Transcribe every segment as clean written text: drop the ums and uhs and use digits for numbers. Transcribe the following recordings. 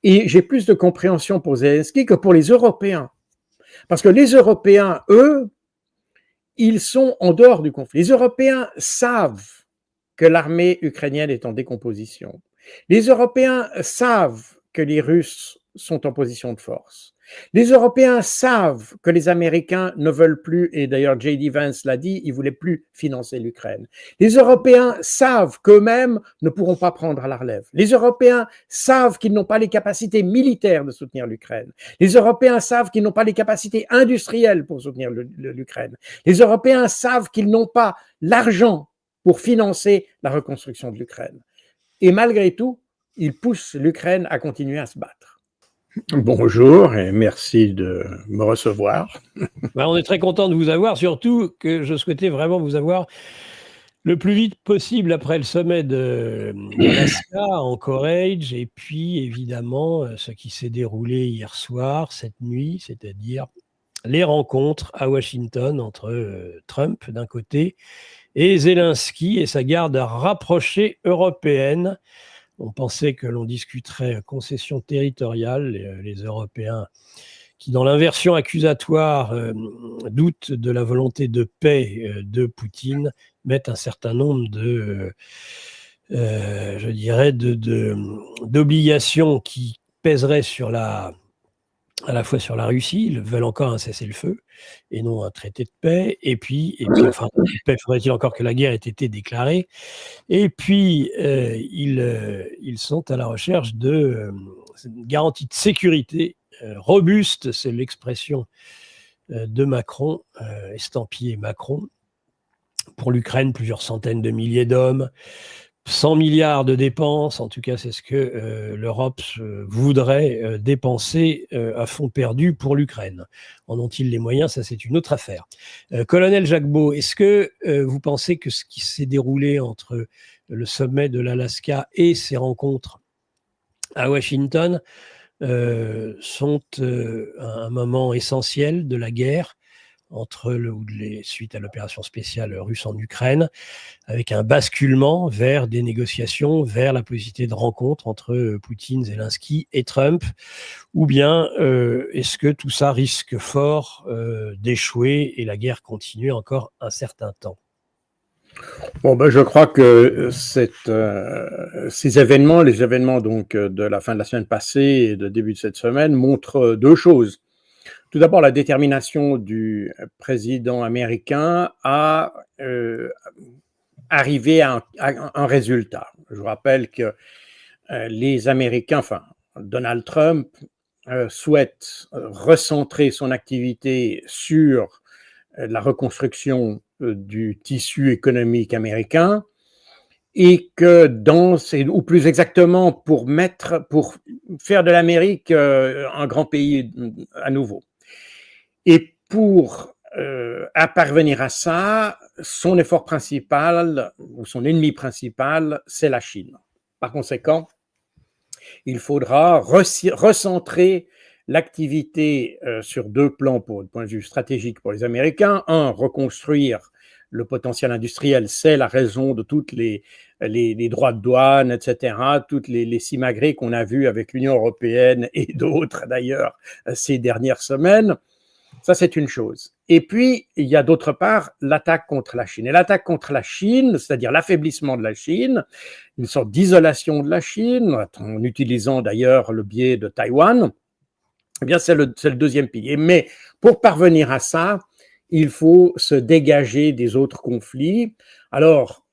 Et j'ai plus de compréhension pour Zelensky que pour les Européens. Parce que les Européens, eux, ils sont en dehors du conflit. Les Européens savent que l'armée ukrainienne est en décomposition. Les Européens savent que les Russes sont en position de force. Les Européens savent que les Américains ne veulent plus, et d'ailleurs J.D. Vance l'a dit, ils ne voulaient plus financer l'Ukraine. Les Européens savent qu'eux-mêmes ne pourront pas prendre à la relève. Les Européens savent qu'ils n'ont pas les capacités militaires de soutenir l'Ukraine. Les Européens savent qu'ils n'ont pas les capacités industrielles pour soutenir l'Ukraine. Les Européens savent qu'ils n'ont pas l'argent pour financer la reconstruction de l'Ukraine. Et malgré tout, ils poussent l'Ukraine à continuer à se battre. Bonjour et merci de me recevoir. On est très content de vous avoir, surtout que je souhaitais vraiment vous avoir le plus vite possible après le sommet d'Alaska, Anchorage, et puis évidemment ce qui s'est déroulé hier soir, cette nuit, c'est-à-dire les rencontres à Washington entre Trump d'un côté et Zelensky et sa garde rapprochée européenne. On pensait que l'on discuterait concession territoriale, les Européens qui, dans l'inversion accusatoire, doutent de la volonté de paix de Poutine, mettent un certain nombre d'obligations qui pèseraient à la fois sur la Russie. Ils veulent encore un cessez-le-feu et non un traité de paix. Et puis enfin, paix, faudrait-il encore que la guerre ait été déclarée. Et puis, ils sont à la recherche de garanties de sécurité robuste, c'est l'expression de Macron, estampillé Macron. Pour l'Ukraine, plusieurs centaines de milliers d'hommes, 100 milliards de dépenses, en tout cas c'est ce que l'Europe voudrait dépenser à fond perdu pour l'Ukraine. En ont-ils les moyens? Ça c'est une autre affaire. Colonel Jacquebaud, est-ce que vous pensez que ce qui s'est déroulé entre le sommet de l'Alaska et ces rencontres à Washington sont un moment essentiel de la guerre suite à l'opération spéciale russe en Ukraine, avec un basculement vers des négociations, vers la possibilité de rencontre entre Poutine, Zelensky et Trump, ou bien est-ce que tout ça risque fort d'échouer et la guerre continuer encore un certain temps? Je crois que ces événements, les événements donc de la fin de la semaine passée et de début de cette semaine, montrent deux choses. Tout d'abord, la détermination du président américain à arriver à un résultat. Je vous rappelle que les Américains, enfin Donald Trump, souhaite recentrer son activité sur la reconstruction du tissu économique américain et que ou plus exactement pour faire de l'Amérique un grand pays à nouveau. Et pour parvenir à ça, son effort principal ou son ennemi principal, c'est la Chine. Par conséquent, il faudra recentrer l'activité sur deux plans du point de vue stratégique pour les Américains. Un, reconstruire le potentiel industriel, c'est la raison de toutes les droits de douane, etc., toutes les simagrées qu'on a vues avec l'Union européenne et d'autres d'ailleurs ces dernières semaines. Ça, c'est une chose. Et puis, il y a d'autre part l'attaque contre la Chine. Et l'attaque contre la Chine, c'est-à-dire l'affaiblissement de la Chine, une sorte d'isolation de la Chine, en utilisant d'ailleurs le biais de Taïwan, eh bien, c'est le deuxième pilier. Mais pour parvenir à ça, il faut se dégager des autres conflits. Alors,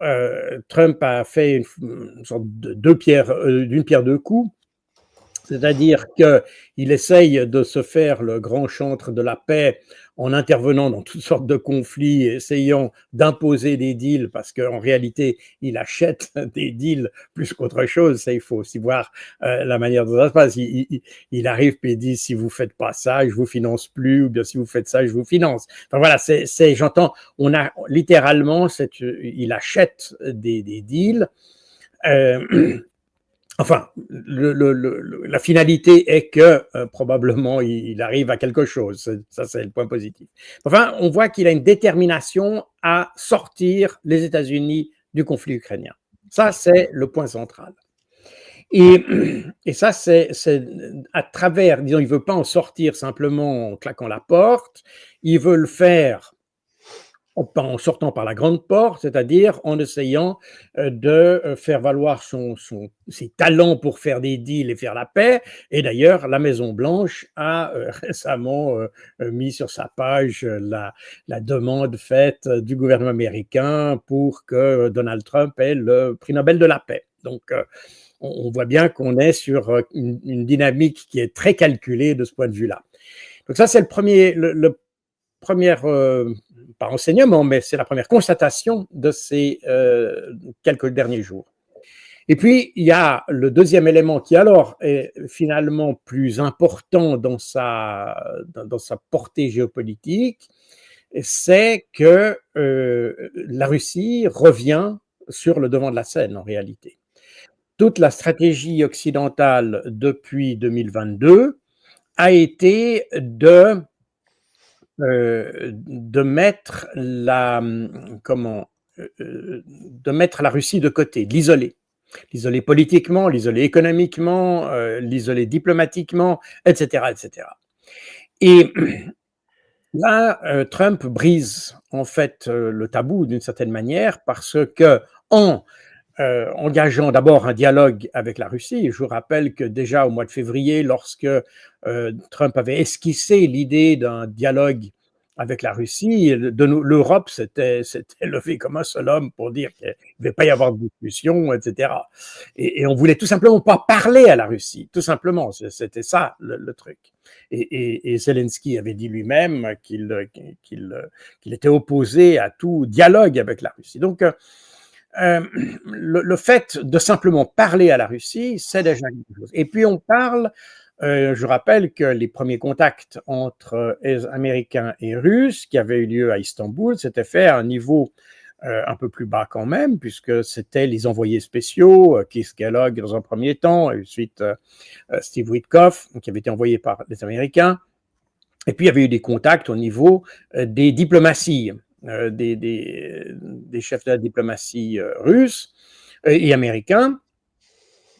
Trump a fait une sorte d'une pierre deux coups. C'est-à-dire qu'il essaye de se faire le grand chantre de la paix en intervenant dans toutes sortes de conflits, essayant d'imposer des deals, parce qu'en réalité, il achète des deals plus qu'autre chose. Ça, il faut aussi voir la manière dont ça se passe. Il arrive et il dit, si vous faites pas ça, je vous finance plus, ou bien si vous faites ça, je vous finance. Enfin voilà, j'entends, on a littéralement, il achète des deals. Enfin, la finalité est que probablement il arrive à quelque chose. Ça, c'est le point positif. Enfin, on voit qu'il a une détermination à sortir les États-Unis du conflit ukrainien. Ça, c'est le point central. Et, et ça, c'est à travers, disons, il ne veut pas en sortir simplement en claquant la porte, il veut le faire en sortant par la grande porte, c'est-à-dire en essayant de faire valoir ses talents pour faire des deals et faire la paix. Et d'ailleurs, la Maison-Blanche a récemment mis sur sa page la demande faite du gouvernement américain pour que Donald Trump ait le prix Nobel de la paix. Donc, on voit bien qu'on est sur une dynamique qui est très calculée de ce point de vue-là. Donc ça, c'est le premier, pas enseignement, mais c'est la première constatation de ces quelques derniers jours. Et puis, il y a le deuxième élément qui alors est finalement plus important dans sa portée géopolitique, c'est que la Russie revient sur le devant de la scène en réalité. Toute la stratégie occidentale depuis 2022 a été de mettre de mettre la Russie de côté, de l'isoler politiquement, l'isoler économiquement, l'isoler diplomatiquement, etc., etc. Et là, Trump brise en fait le tabou d'une certaine manière parce que en engageant d'abord un dialogue avec la Russie. Je vous rappelle que déjà au mois de février, lorsque Trump avait esquissé l'idée d'un dialogue avec la Russie, l'Europe s'était levée comme un seul homme pour dire qu'il ne devait pas y avoir de discussion, etc. Et on voulait tout simplement pas parler à la Russie, tout simplement. C'était ça le truc. Et Zelensky avait dit lui-même qu'il était opposé à tout dialogue avec la Russie. Donc, le fait de simplement parler à la Russie, c'est déjà quelque chose. Et puis on parle, je rappelle que les premiers contacts entre Américains et Russes qui avaient eu lieu à Istanbul s'étaient faits à un niveau un peu plus bas quand même, puisque c'était les envoyés spéciaux, Keith Kellogg dans un premier temps, et ensuite Steve Witkoff, qui avait été envoyé par les Américains. Et puis il y avait eu des contacts au niveau des diplomaties. Des chefs de la diplomatie russes et américains,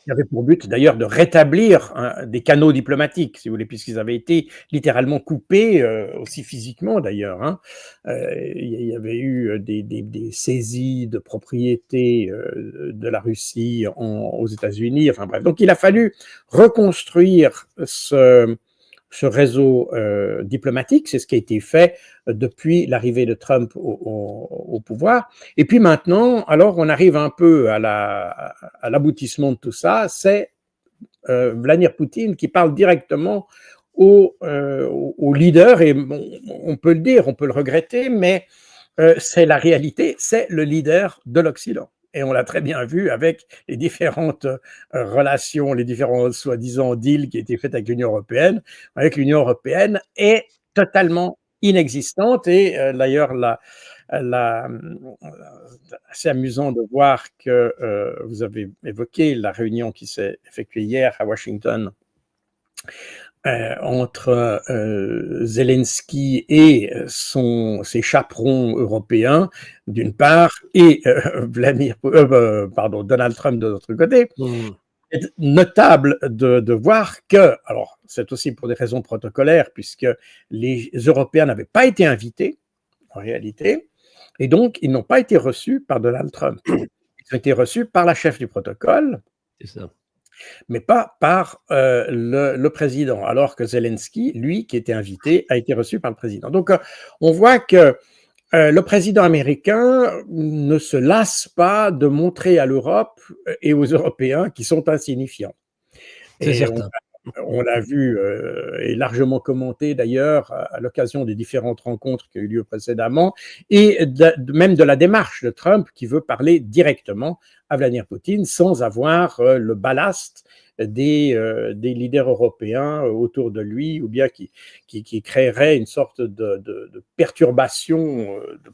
qui avaient pour but d'ailleurs de rétablir des canaux diplomatiques, si vous voulez, puisqu'ils avaient été littéralement coupés, aussi physiquement d'ailleurs. Hein. Il y avait eu des saisies de propriété de la Russie aux États-Unis, enfin bref. Donc il a fallu reconstruire ce réseau diplomatique, c'est ce qui a été fait depuis l'arrivée de Trump au pouvoir. Et puis maintenant, alors on arrive un peu à l'aboutissement de tout ça, c'est Vladimir Poutine qui parle directement au leader, et on peut le dire, on peut le regretter, mais c'est la réalité, c'est le leader de l'Occident. Et on l'a très bien vu avec les différentes relations, les différents soi-disant deals qui étaient faits avec l'Union européenne. Avec l'Union européenne est totalement inexistante. Et d'ailleurs, assez amusant de voir que vous avez évoqué la réunion qui s'est effectuée hier à Washington entre Zelensky et ses chaperons européens, d'une part, et Donald Trump de l'autre côté. C'est notable de voir que, alors c'est aussi pour des raisons protocolaires, puisque les Européens n'avaient pas été invités, en réalité, et donc ils n'ont pas été reçus par Donald Trump. Ils ont été reçus par la chef du protocole. C'est ça. Mais pas par le président, alors que Zelensky, lui, qui était invité, a été reçu par le président. Donc, on voit que le président américain ne se lasse pas de montrer à l'Europe et aux Européens qu'ils sont insignifiants. C'est certain. On l'a vu et largement commenté d'ailleurs à l'occasion des différentes rencontres qui ont eu lieu précédemment, et même de la démarche de Trump qui veut parler directement à Vladimir Poutine sans avoir le ballast des leaders européens autour de lui, ou bien qui créerait une sorte de perturbation, de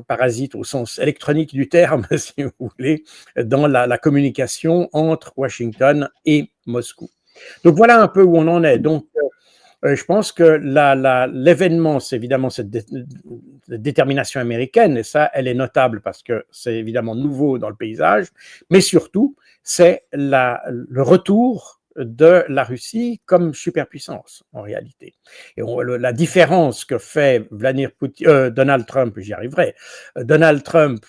parasite au sens électronique du terme, si vous voulez, dans la communication entre Washington et Moscou. Donc voilà un peu où on en est. Donc Je pense que l'événement, c'est évidemment cette détermination américaine, et ça, elle est notable parce que c'est évidemment nouveau dans le paysage, mais surtout, c'est le retour de la Russie comme superpuissance, en réalité. Et la différence que fait Donald Trump, j'y arriverai, Donald Trump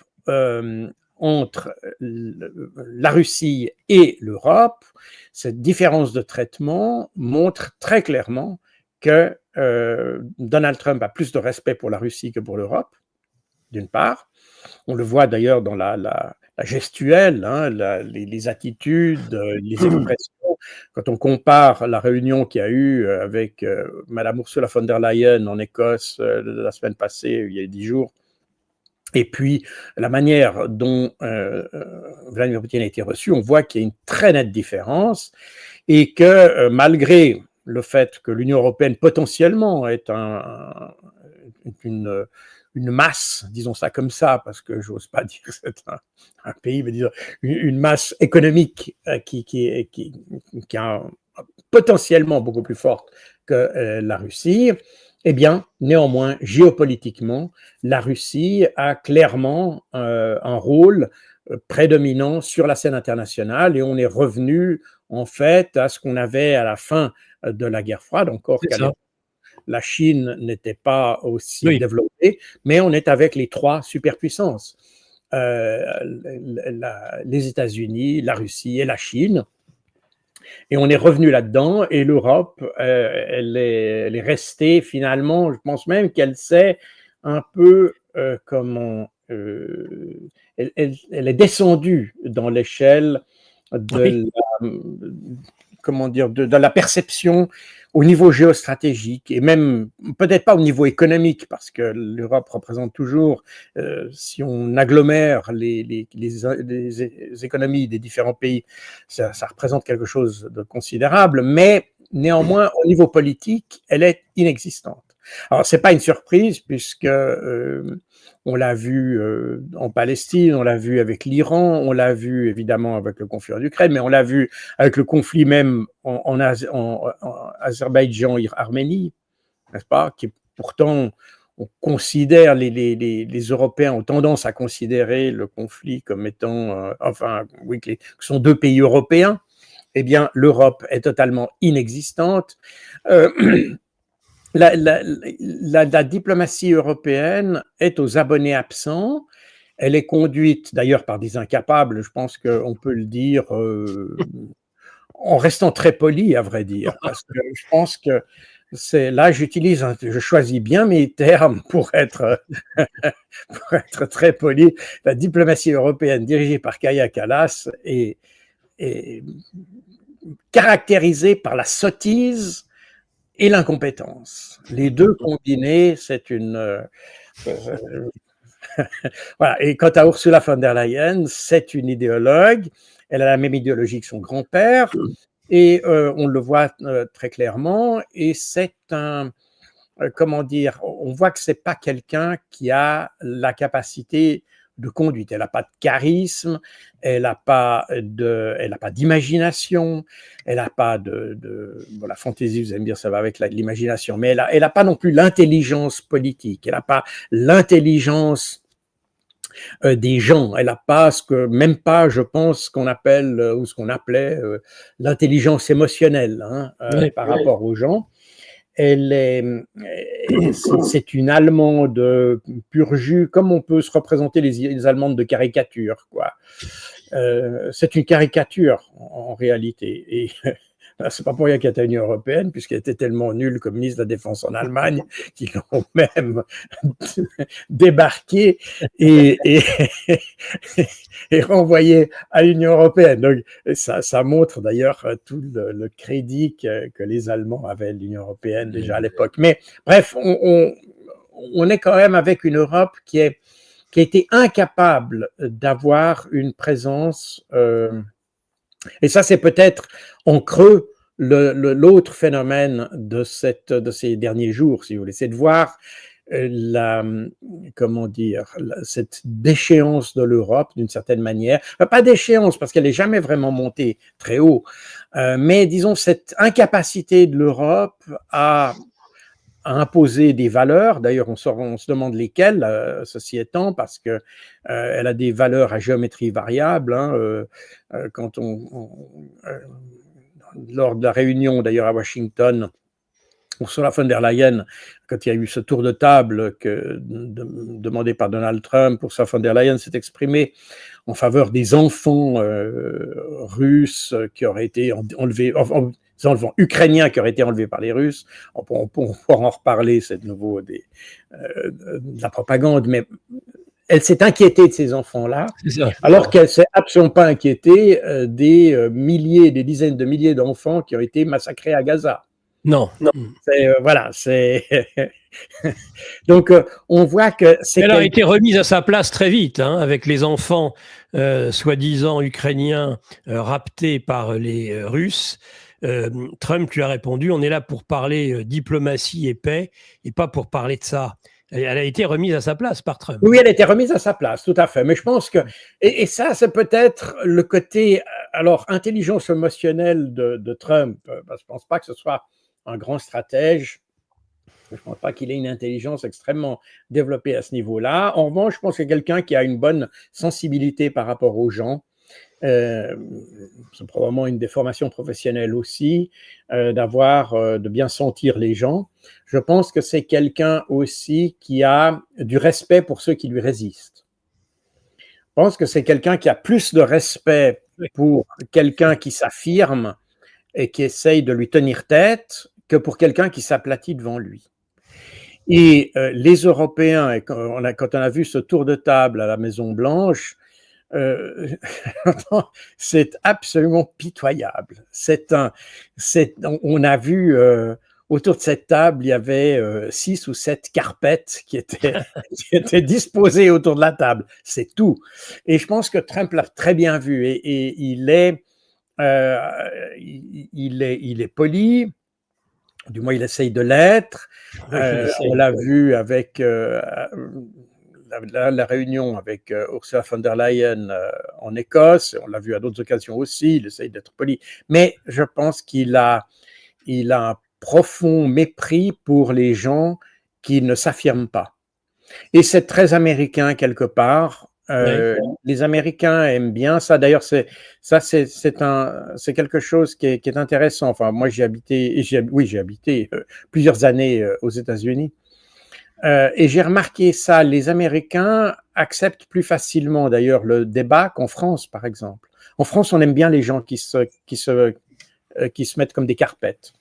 entre la Russie et l'Europe, cette différence de traitement montre très clairement que Donald Trump a plus de respect pour la Russie que pour l'Europe, d'une part. On le voit d'ailleurs dans la gestuelle, hein, les attitudes, les expressions. Quand on compare la réunion qu'il y a eu avec Madame Ursula von der Leyen en Écosse la semaine passée, il y a 10 jours, et puis la manière dont Vladimir Poutine a été reçu, on voit qu'il y a une très nette différence et que malgré le fait que l'Union européenne potentiellement est une masse, disons ça comme ça, parce que j'ose pas dire que c'est un pays, mais disons une masse économique qui est potentiellement beaucoup plus forte que la Russie, eh bien, néanmoins, géopolitiquement, la Russie a clairement un rôle prédominant sur la scène internationale et on est revenu en fait à ce qu'on avait à la fin de la guerre froide, encore qu'à l'époque, la Chine n'était pas aussi développée, mais on est avec les 3 superpuissances, les États-Unis, la Russie et la Chine. Et on est revenu là-dedans, et l'Europe, elle est restée finalement, je pense même qu'elle s'est un peu, elle est descendue dans l'échelle de la perception au niveau géostratégique, et même peut-être pas au niveau économique, parce que l'Europe représente toujours, si on agglomère les économies des différents pays, ça représente quelque chose de considérable, mais néanmoins, au niveau politique, elle est inexistante. Alors, c'est pas une surprise, puisque on l'a vu en Palestine, on l'a vu avec l'Iran, on l'a vu évidemment avec le conflit en Ukraine, mais on l'a vu avec le conflit même en Azerbaïdjan-Arménie, n'est-ce pas, qui pourtant on considère, les Européens ont tendance à considérer le conflit comme étant, que sont 2 pays européens. Eh bien, l'Europe est totalement inexistante. La diplomatie européenne est aux abonnés absents. Elle est conduite d'ailleurs par des incapables, je pense qu'on peut le dire, en restant très poli, à vrai dire, parce que je pense que là, je choisis bien mes termes pour être très poli. La diplomatie européenne dirigée par Kaja Kallas est caractérisée par la sottise et l'incompétence. Les 2 combinés, c'est une... voilà. Et quant à Ursula von der Leyen, c'est une idéologue. Elle a la même idéologie que son grand-père, et on le voit très clairement. Et c'est on voit que c'est pas quelqu'un qui a la capacité de conduite. Elle n'a pas de charisme, elle n'a pas d'imagination, elle n'a pas la fantaisie, vous allez me dire, ça va avec l'imagination, mais elle n'a pas non plus l'intelligence politique, elle n'a pas l'intelligence des gens, elle n'a pas même pas, je pense, ce qu'on appelle ou ce qu'on appelait l'intelligence émotionnelle par rapport aux gens. C'est une Allemande pur jus, comme on peut se représenter les Allemandes de caricature, quoi. C'est une caricature en réalité. Et c'est pas pour rien qu'elle était à l'Union européenne, puisqu'elle était tellement nulle comme ministre de la Défense en Allemagne qu'ils l'ont même débarquée et renvoyée à l'Union européenne. Donc ça montre d'ailleurs tout le crédit que les Allemands avaient de l'Union européenne déjà à l'époque. Mais bref, on est quand même avec une Europe qui a été incapable d'avoir une présence, et ça c'est peut-être en creux l'autre phénomène de ces derniers jours, si vous voulez, c'est de voir comment dire, cette déchéance de l'Europe d'une certaine manière, pas déchéance parce qu'elle n'est jamais vraiment montée très haut, mais disons cette incapacité de l'Europe à imposer des valeurs. D'ailleurs, on se demande lesquelles, ceci étant, parce que elle a des valeurs à géométrie variable. Hein, quand lors de la réunion, d'ailleurs à Washington, Ursula von der Leyen, quand il y a eu ce tour de table demandé par Donald Trump, Ursula von der Leyen s'est exprimée en faveur des enfants russes qui auraient été enlevés, des enfants ukrainiens qui auraient été enlevés par les Russes. On pourra en reparler, c'est de nouveau de la propagande, mais elle s'est inquiétée de ces enfants-là, alors qu'elle ne s'est absolument pas inquiétée des milliers, des dizaines de milliers d'enfants qui ont été massacrés à Gaza. Non. Voilà, c'est. Donc, on voit que c'est. Elle a été remise à sa place très vite, hein, avec les enfants soi-disant ukrainiens raptés par les Russes. Trump lui a répondu, on est là pour parler diplomatie et paix, et pas pour parler de ça. Elle a été remise à sa place par Trump. Oui, elle a été remise à sa place, tout à fait. Mais je pense que, et ça, c'est peut-être le côté, alors, intelligence émotionnelle de Trump, parce que je ne pense pas que ce soit un grand stratège. Je ne pense pas qu'il ait une intelligence extrêmement développée à ce niveau-là. En revanche, je pense que c'est quelqu'un qui a une bonne sensibilité par rapport aux gens. C'est probablement une des formations professionnelles aussi, de bien sentir les gens. Je pense que c'est quelqu'un aussi qui a du respect pour ceux qui lui résistent. Je pense que c'est quelqu'un qui a plus de respect pour quelqu'un qui s'affirme et qui essaye de lui tenir tête que pour quelqu'un qui s'aplatit devant lui. Et les Européens, quand on a vu ce tour de table à la Maison-Blanche, c'est absolument pitoyable. On a vu autour de cette table, il y avait 6 ou 7 carpettes qui étaient disposées autour de la table. C'est tout. Et je pense que Trump l'a très bien vu. Et il est poli. Du moins, il essaye de l'être. On l'a vu avec la réunion avec Ursula von der Leyen en Écosse, on l'a vu à d'autres occasions aussi, il essaye d'être poli, mais je pense qu'il a un profond mépris pour les gens qui ne s'affirment pas. Et c'est très américain quelque part. Les Américains aiment bien ça. D'ailleurs, c'est quelque chose qui est intéressant. Enfin, moi, j'ai habité plusieurs années aux États-Unis. Et j'ai remarqué ça, les Américains acceptent plus facilement d'ailleurs le débat qu'en France, par exemple. En France, on aime bien les gens qui se mettent comme des carpettes.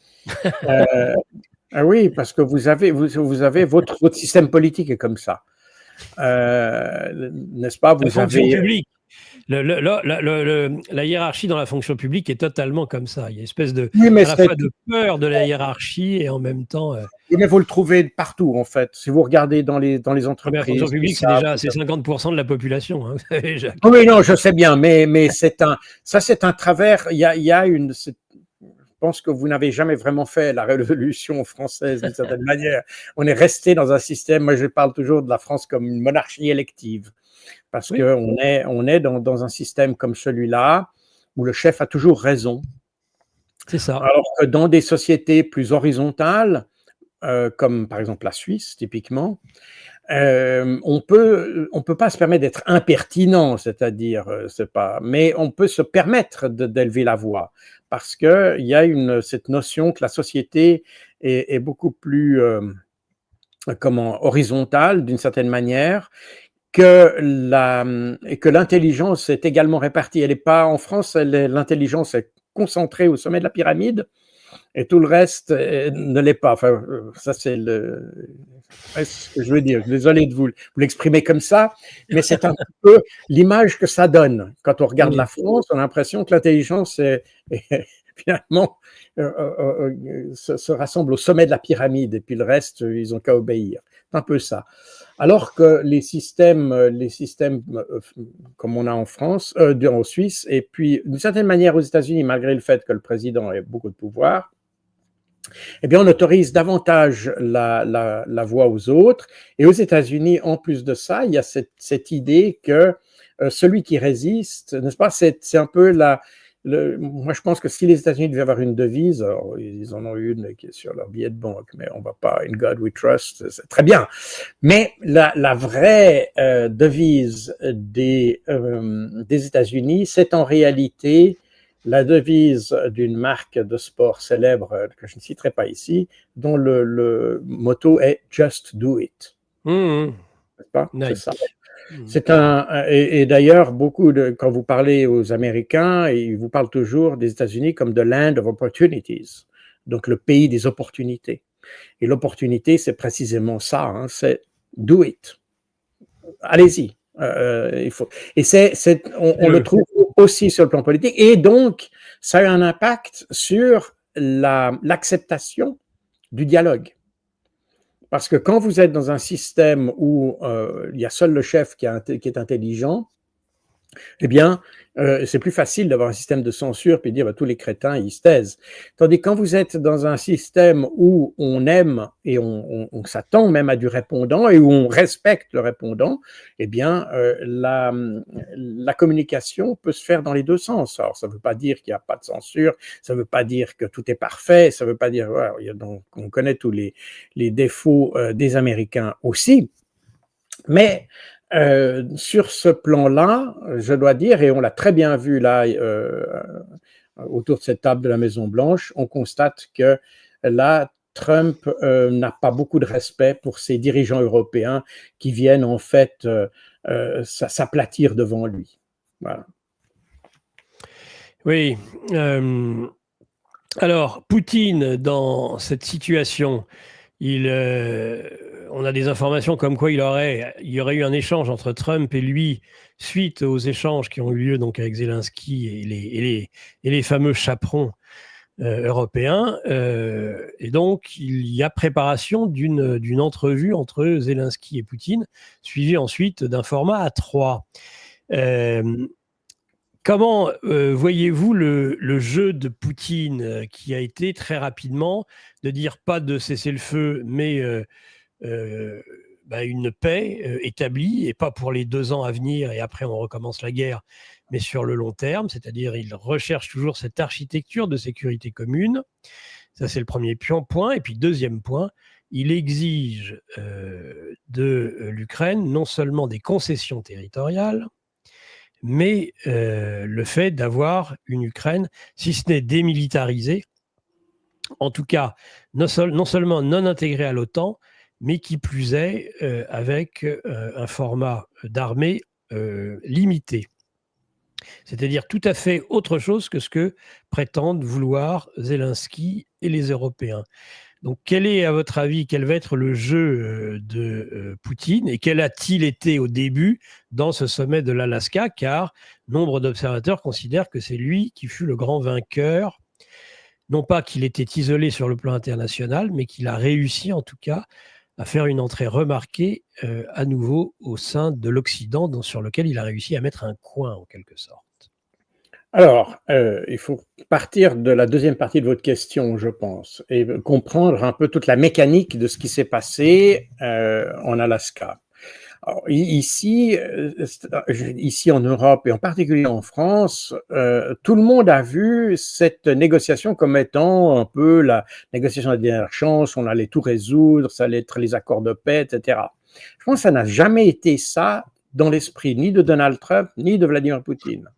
Oui, parce que vous avez votre système politique est comme ça. N'est-ce pas? La fonction publique. La hiérarchie dans la fonction publique est totalement comme ça. Il y a une espèce à la fois de peur de la hiérarchie et en même temps. Mais vous le trouvez partout, en fait. Si vous regardez dans les entreprises. La fonction publique, c'est 50% de la population. Hein, oui, non, je sais bien, mais c'est un travers. Je pense que vous n'avez jamais vraiment fait la Révolution française d'une certaine manière. On est resté dans un système, moi je parle toujours de la France comme une monarchie élective, parce qu'on est dans un système comme celui-là, où le chef a toujours raison. C'est ça. Alors que dans des sociétés plus horizontales, comme par exemple la Suisse, typiquement, on peut pas se permettre d'être impertinent, c'est-à-dire, mais on peut se permettre d'élever la voix, parce que il y a cette notion que la société est beaucoup plus horizontale d'une certaine manière, et que l'intelligence est également répartie. Elle est pas en France, l'intelligence est concentrée au sommet de la pyramide. Et tout le reste ne l'est pas. Enfin, ça, c'est ce que je veux dire. Désolé de vous l'exprimer comme ça, mais c'est un peu l'image que ça donne. Quand on regarde la France, on a l'impression que l'intelligence finalement se rassemble au sommet de la pyramide, et puis le reste, ils n'ont qu'à obéir. C'est un peu ça. Alors que les systèmes comme on a en France, en Suisse, et puis d'une certaine manière aux États-Unis, malgré le fait que le président ait beaucoup de pouvoir, eh bien, on autorise davantage la voix aux autres. Et aux États-Unis, en plus de ça, il y a cette idée que celui qui résiste, n'est-ce pas, c'est un peu moi, je pense que si les États-Unis devaient avoir une devise, alors, ils en ont une qui est sur leur billet de banque, mais on va pas, In God We Trust, c'est très bien. Mais la vraie devise des États-Unis, c'est en réalité la devise d'une marque de sport célèbre que je ne citerai pas ici, dont le motto est Just Do It. N'est-ce pas? C'est ça. Et d'ailleurs, quand vous parlez aux Américains, ils vous parlent toujours des États-Unis comme the land of opportunities, donc le pays des opportunités. Et l'opportunité, c'est précisément ça, hein, c'est do it. Allez-y. Il faut. Et on le trouve aussi sur le plan politique. Et donc, ça a un impact sur l'acceptation du dialogue. Parce que quand vous êtes dans un système où il y a seul le chef qui est intelligent, eh bien, c'est plus facile d'avoir un système de censure puis de dire bah, tous les crétins, ils se taisent. Tandis que quand vous êtes dans un système où on aime et on s'attend même à du répondant et où on respecte le répondant, eh bien, la communication peut se faire dans les deux sens. Alors, ça ne veut pas dire qu'il n'y a pas de censure, ça ne veut pas dire que tout est parfait, ça ne veut pas dire... Voilà, donc, on connaît tous les défauts des Américains aussi, mais... sur ce plan-là, je dois dire, et on l'a très bien vu là autour de cette table de la Maison-Blanche, on constate que là, Trump n'a pas beaucoup de respect pour ces dirigeants européens qui viennent en fait s'aplatir devant lui. Voilà. Oui. Alors, Poutine, dans cette situation, on a des informations comme quoi il y aurait eu un échange entre Trump et lui suite aux échanges qui ont eu lieu donc avec Zelensky et les fameux chaperons européens. Et donc, il y a préparation d'une entrevue entre Zelensky et Poutine, suivie ensuite d'un format A3. Comment voyez-vous le jeu de Poutine qui a été très rapidement de dire pas de cessez-le-feu, mais une paix établie, et pas pour les 2 ans à venir et après on recommence la guerre, mais sur le long terme, c'est-à-dire il recherche toujours cette architecture de sécurité commune. Ça, c'est le premier point. Et puis, deuxième point, il exige de l'Ukraine non seulement des concessions territoriales, mais le fait d'avoir une Ukraine, si ce n'est démilitarisée, en tout cas non seulement non intégrée à l'OTAN, mais qui plus est avec un format d'armée limité. C'est-à-dire tout à fait autre chose que ce que prétendent vouloir Zelensky et les Européens. Donc, quel est, à votre avis, quel va être le jeu de Poutine et quel a-t-il été au début dans ce sommet de l'Alaska? Car nombre d'observateurs considèrent que c'est lui qui fut le grand vainqueur. Non pas qu'il était isolé sur le plan international, mais qu'il a réussi en tout cas à faire une entrée remarquée à nouveau au sein de l'Occident, sur lequel il a réussi à mettre un coin en quelque sorte. Alors, il faut partir de la deuxième partie de votre question, je pense, et comprendre un peu toute la mécanique de ce qui s'est passé en Alaska. Alors, ici en Europe et en particulier en France, tout le monde a vu cette négociation comme étant un peu la négociation de la dernière chance, on allait tout résoudre, ça allait être les accords de paix, etc. Je pense que ça n'a jamais été ça dans l'esprit ni de Donald Trump, ni de Vladimir Poutine.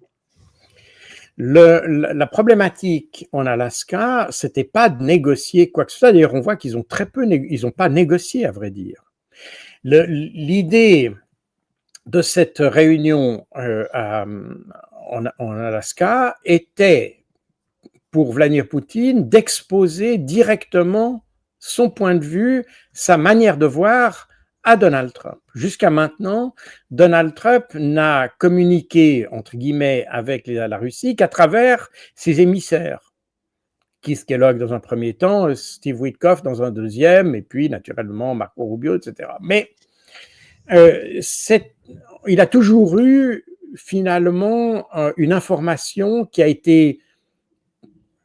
La problématique en Alaska, c'était pas de négocier quoi que ce soit. D'ailleurs, on voit qu'ils ont ils n'ont pas négocié, à vrai dire. L'idée de cette réunion en Alaska était, pour Vladimir Poutine, d'exposer directement son point de vue, sa manière de voir à Donald Trump. Jusqu'à maintenant, Donald Trump n'a communiqué, entre guillemets, avec la Russie qu'à travers ses émissaires. Keith Kellogg dans un premier temps, Steve Witkoff dans un deuxième, et puis naturellement Marco Rubio, etc. Mais il a toujours eu finalement une information qui a été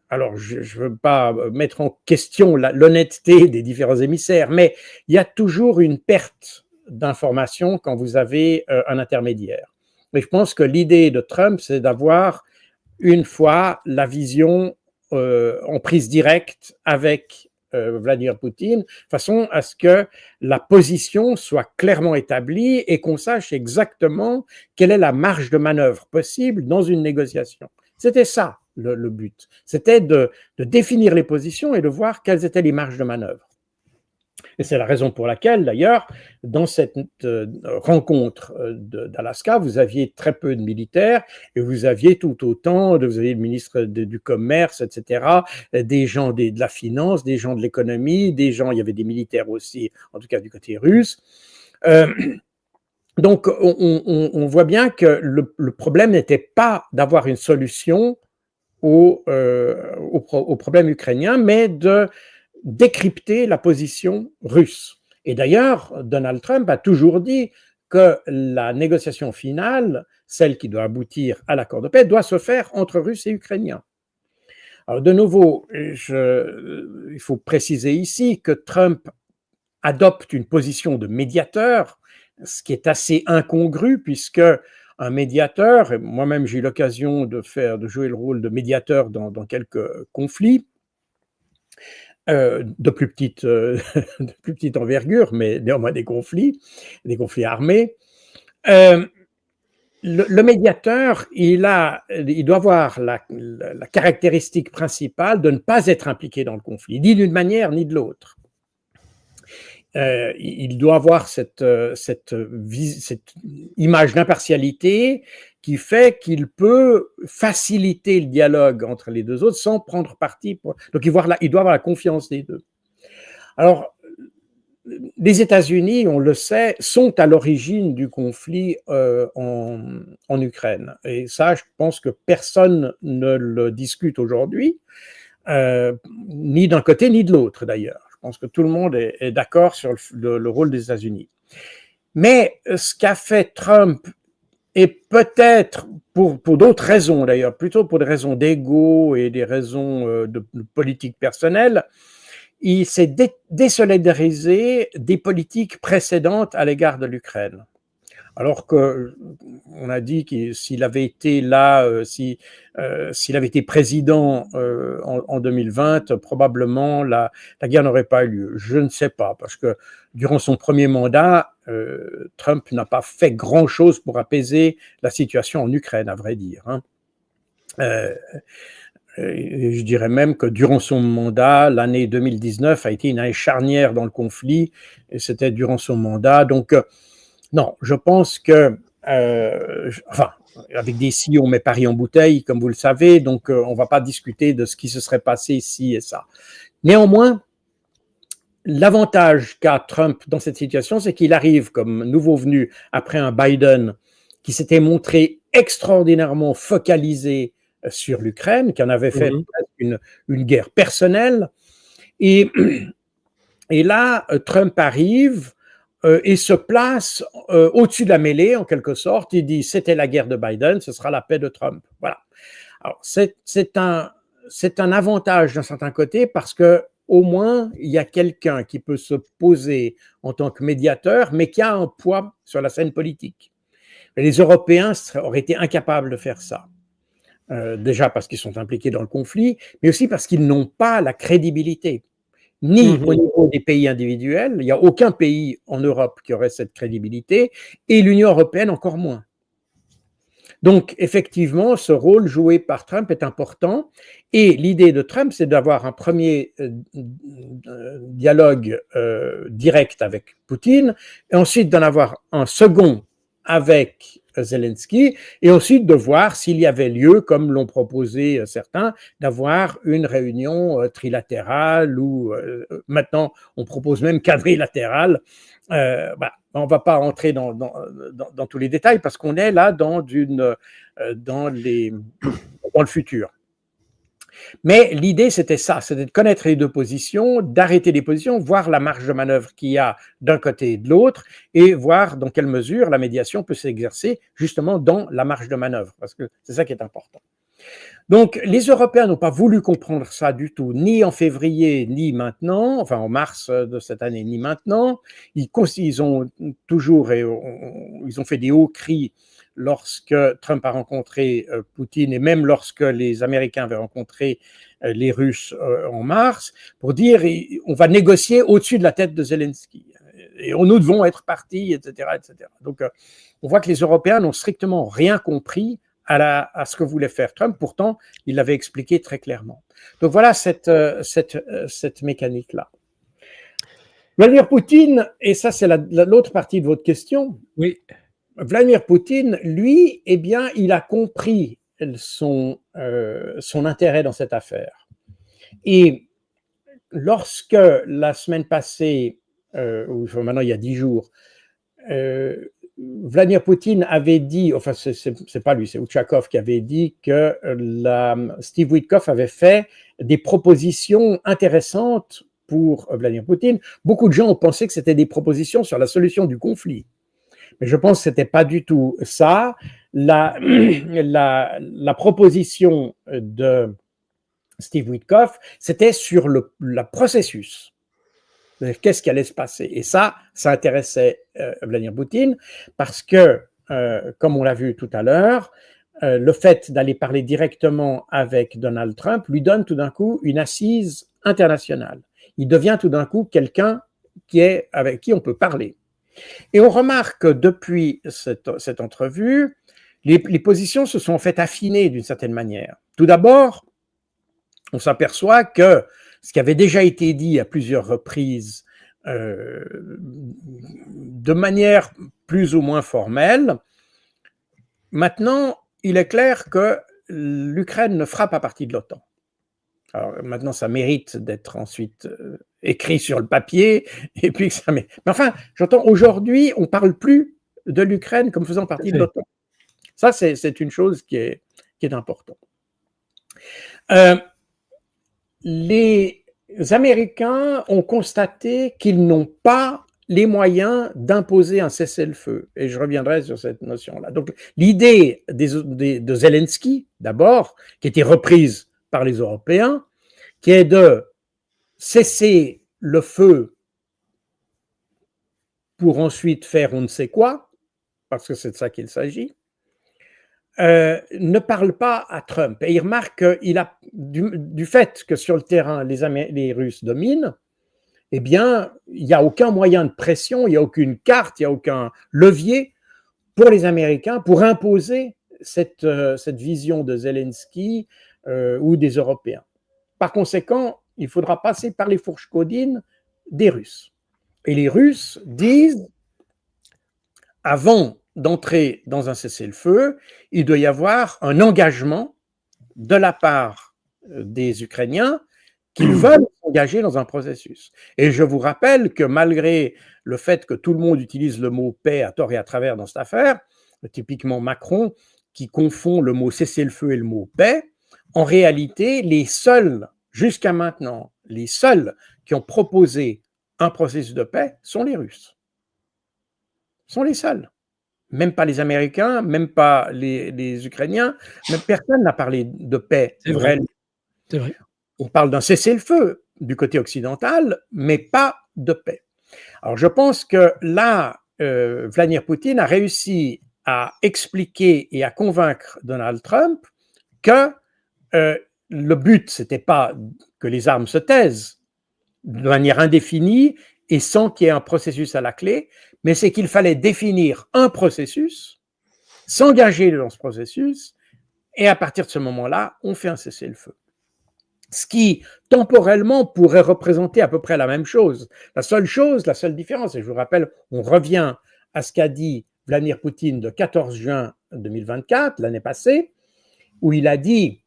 alors je ne veux pas mettre en question l'honnêteté des différents émissaires, mais il y a toujours une perte d'informations quand vous avez un intermédiaire. Et je pense que l'idée de Trump, c'est d'avoir une fois la vision en prise directe avec Vladimir Poutine, de façon à ce que la position soit clairement établie et qu'on sache exactement quelle est la marge de manœuvre possible dans une négociation. C'était ça le but. C'était de définir les positions et de voir quelles étaient les marges de manœuvre. Et c'est la raison pour laquelle, d'ailleurs, dans cette rencontre d'Alaska, vous aviez très peu de militaires et vous aviez tout autant, vous aviez le ministre du Commerce, etc., des gens de la finance, des gens de l'économie, des gens, il y avait des militaires aussi, en tout cas du côté russe. Donc, on voit bien que le problème n'était pas d'avoir une solution au problème ukrainien, mais de décrypter la position russe. Et d'ailleurs, Donald Trump a toujours dit que la négociation finale, celle qui doit aboutir à l'accord de paix, doit se faire entre Russes et Ukrainiens. Alors de nouveau, il faut préciser ici que Trump adopte une position de médiateur, ce qui est assez incongru puisque un médiateur, et moi-même j'ai eu l'occasion de jouer le rôle de médiateur dans quelques conflits, de plus petite envergure, mais néanmoins des conflits armés. Le médiateur, il doit avoir la caractéristique principale de ne pas être impliqué dans le conflit, ni d'une manière ni de l'autre. Il doit avoir cette image d'impartialité qui fait qu'il peut faciliter le dialogue entre les deux autres sans prendre parti. Donc, il doit avoir la confiance des deux. Alors, les États-Unis, on le sait, sont à l'origine du conflit en Ukraine. Et ça, je pense que personne ne le discute aujourd'hui, ni d'un côté ni de l'autre d'ailleurs. Je pense que tout le monde est d'accord sur le rôle des États-Unis. Mais ce qu'a fait Trump, et peut-être pour d'autres raisons d'ailleurs, plutôt pour des raisons d'ego et des raisons de politique personnelle, il s'est désolidarisé des politiques précédentes à l'égard de l'Ukraine. Alors qu'on a dit que s'il avait été là, s'il avait été président en 2020, probablement la guerre n'aurait pas eu lieu. Je ne sais pas, parce que durant son premier mandat, Trump n'a pas fait grand-chose pour apaiser la situation en Ukraine, à vrai dire. Je dirais même que durant son mandat, l'année 2019 a été une année charnière dans le conflit, et c'était durant son mandat. Donc, non, je pense que, avec des si, on met Paris en bouteille, comme vous le savez, donc on ne va pas discuter de ce qui se serait passé ici et ça. Néanmoins, l'avantage qu'a Trump dans cette situation, c'est qu'il arrive comme nouveau venu après un Biden qui s'était montré extraordinairement focalisé sur l'Ukraine, qui en avait fait une guerre personnelle. Et là, Trump arrive et se place au-dessus de la mêlée, en quelque sorte. Il dit, c'était la guerre de Biden, ce sera la paix de Trump. Voilà. Alors, c'est un avantage d'un certain côté parce que au moins, il y a quelqu'un qui peut se poser en tant que médiateur, mais qui a un poids sur la scène politique. Les Européens auraient été incapables de faire ça. Déjà parce qu'ils sont impliqués dans le conflit, mais aussi parce qu'ils n'ont pas la crédibilité. Ni au niveau des pays individuels, il n'y a aucun pays en Europe qui aurait cette crédibilité, et l'Union européenne encore moins. Donc, effectivement, ce rôle joué par Trump est important, et l'idée de Trump, c'est d'avoir un premier dialogue direct avec Poutine, et ensuite d'en avoir un second avec Zelensky, et ensuite de voir s'il y avait lieu, comme l'ont proposé certains, d'avoir une réunion trilatérale ou maintenant on propose même quadrilatérale. On ne va pas rentrer dans tous les détails parce qu'on est là dans le futur. Mais l'idée, c'était ça, c'était de connaître les deux positions, d'arrêter les positions, voir la marge de manœuvre qu'il y a d'un côté et de l'autre, et voir dans quelle mesure la médiation peut s'exercer justement dans la marge de manœuvre, parce que c'est ça qui est important. Donc, les Européens n'ont pas voulu comprendre ça du tout, ni en février, ni maintenant, enfin en mars de cette année, ni maintenant. Ils ont toujours, ils ont fait des hauts cris lorsque Trump a rencontré Poutine et même lorsque les Américains avaient rencontré les Russes en mars, pour dire on va négocier au-dessus de la tête de Zelensky. Et nous devons être partis, etc., etc. Donc, on voit que les Européens n'ont strictement rien compris à ce que voulait faire Trump. Pourtant, il l'avait expliqué très clairement. Donc voilà cette mécanique-là. Vladimir Poutine, et ça c'est l'autre partie de votre question. Oui. Vladimir Poutine, lui, eh bien, il a compris son intérêt dans cette affaire. Et lorsque la semaine passée, ou maintenant il y a 10 jours, Vladimir Poutine avait dit, enfin c'est pas lui, c'est Ushakov qui avait dit que Steve Witkoff avait fait des propositions intéressantes pour Vladimir Poutine. Beaucoup de gens ont pensé que c'était des propositions sur la solution du conflit. Mais je pense que ce n'était pas du tout ça. La proposition de Steve Witkoff, c'était sur le processus. Qu'est-ce qui allait se passer? Et ça intéressait Vladimir Poutine parce que, comme on l'a vu tout à l'heure, le fait d'aller parler directement avec Donald Trump lui donne tout d'un coup une assise internationale. Il devient tout d'un coup quelqu'un avec qui on peut parler. Et on remarque que depuis cette entrevue, les positions se sont en fait affinées d'une certaine manière. Tout d'abord, on s'aperçoit que ce qui avait déjà été dit à plusieurs reprises de manière plus ou moins formelle, maintenant, il est clair que l'Ukraine ne fera pas partie de l'OTAN. Alors maintenant, ça mérite d'être ensuite écrit sur le papier, et puis mais enfin, j'entends aujourd'hui, on ne parle plus de l'Ukraine comme faisant partie de l'OTAN. Ça, c'est une chose qui est importante. Les Américains ont constaté qu'ils n'ont pas les moyens d'imposer un cessez-le-feu. Et je reviendrai sur cette notion-là. Donc, l'idée de Zelensky, d'abord, qui était reprise par les Européens, qui est de cesser le feu pour ensuite faire on ne sait quoi, parce que c'est de ça qu'il s'agit, ne parle pas à Trump. Et il remarque qu'il a, du fait que sur le terrain, les Russes dominent, eh bien, il n'y a aucun moyen de pression, il n'y a aucune carte, il n'y a aucun levier pour les Américains pour imposer cette vision de Zelensky ou des Européens. Par conséquent, il faudra passer par les fourches caudines des Russes. Et les Russes disent, avant d'entrer dans un cessez-le-feu, il doit y avoir un engagement de la part des Ukrainiens qu'ils veulent s'engager dans un processus. Et je vous rappelle que malgré le fait que tout le monde utilise le mot paix à tort et à travers dans cette affaire, typiquement Macron, qui confond le mot cessez-le-feu et le mot paix, en réalité, les seuls, jusqu'à maintenant, les seuls qui ont proposé un processus de paix sont les Russes. Sont les seuls. Même pas les Américains, même pas les Ukrainiens, même personne n'a parlé de paix vraie. C'est vrai. On parle d'un cessez-le-feu du côté occidental, mais pas de paix. Alors je pense que là, Vladimir Poutine a réussi à expliquer et à convaincre Donald Trump que le but, c'était pas que les armes se taisent de manière indéfinie et sans qu'il y ait un processus à la clé, mais c'est qu'il fallait définir un processus, s'engager dans ce processus, et à partir de ce moment-là, on fait un cessez-le-feu. Ce qui, temporellement, pourrait représenter à peu près la même chose. La seule différence, et je vous rappelle, on revient à ce qu'a dit Vladimir Poutine le 14 juin 2024, l'année passée, où il a dit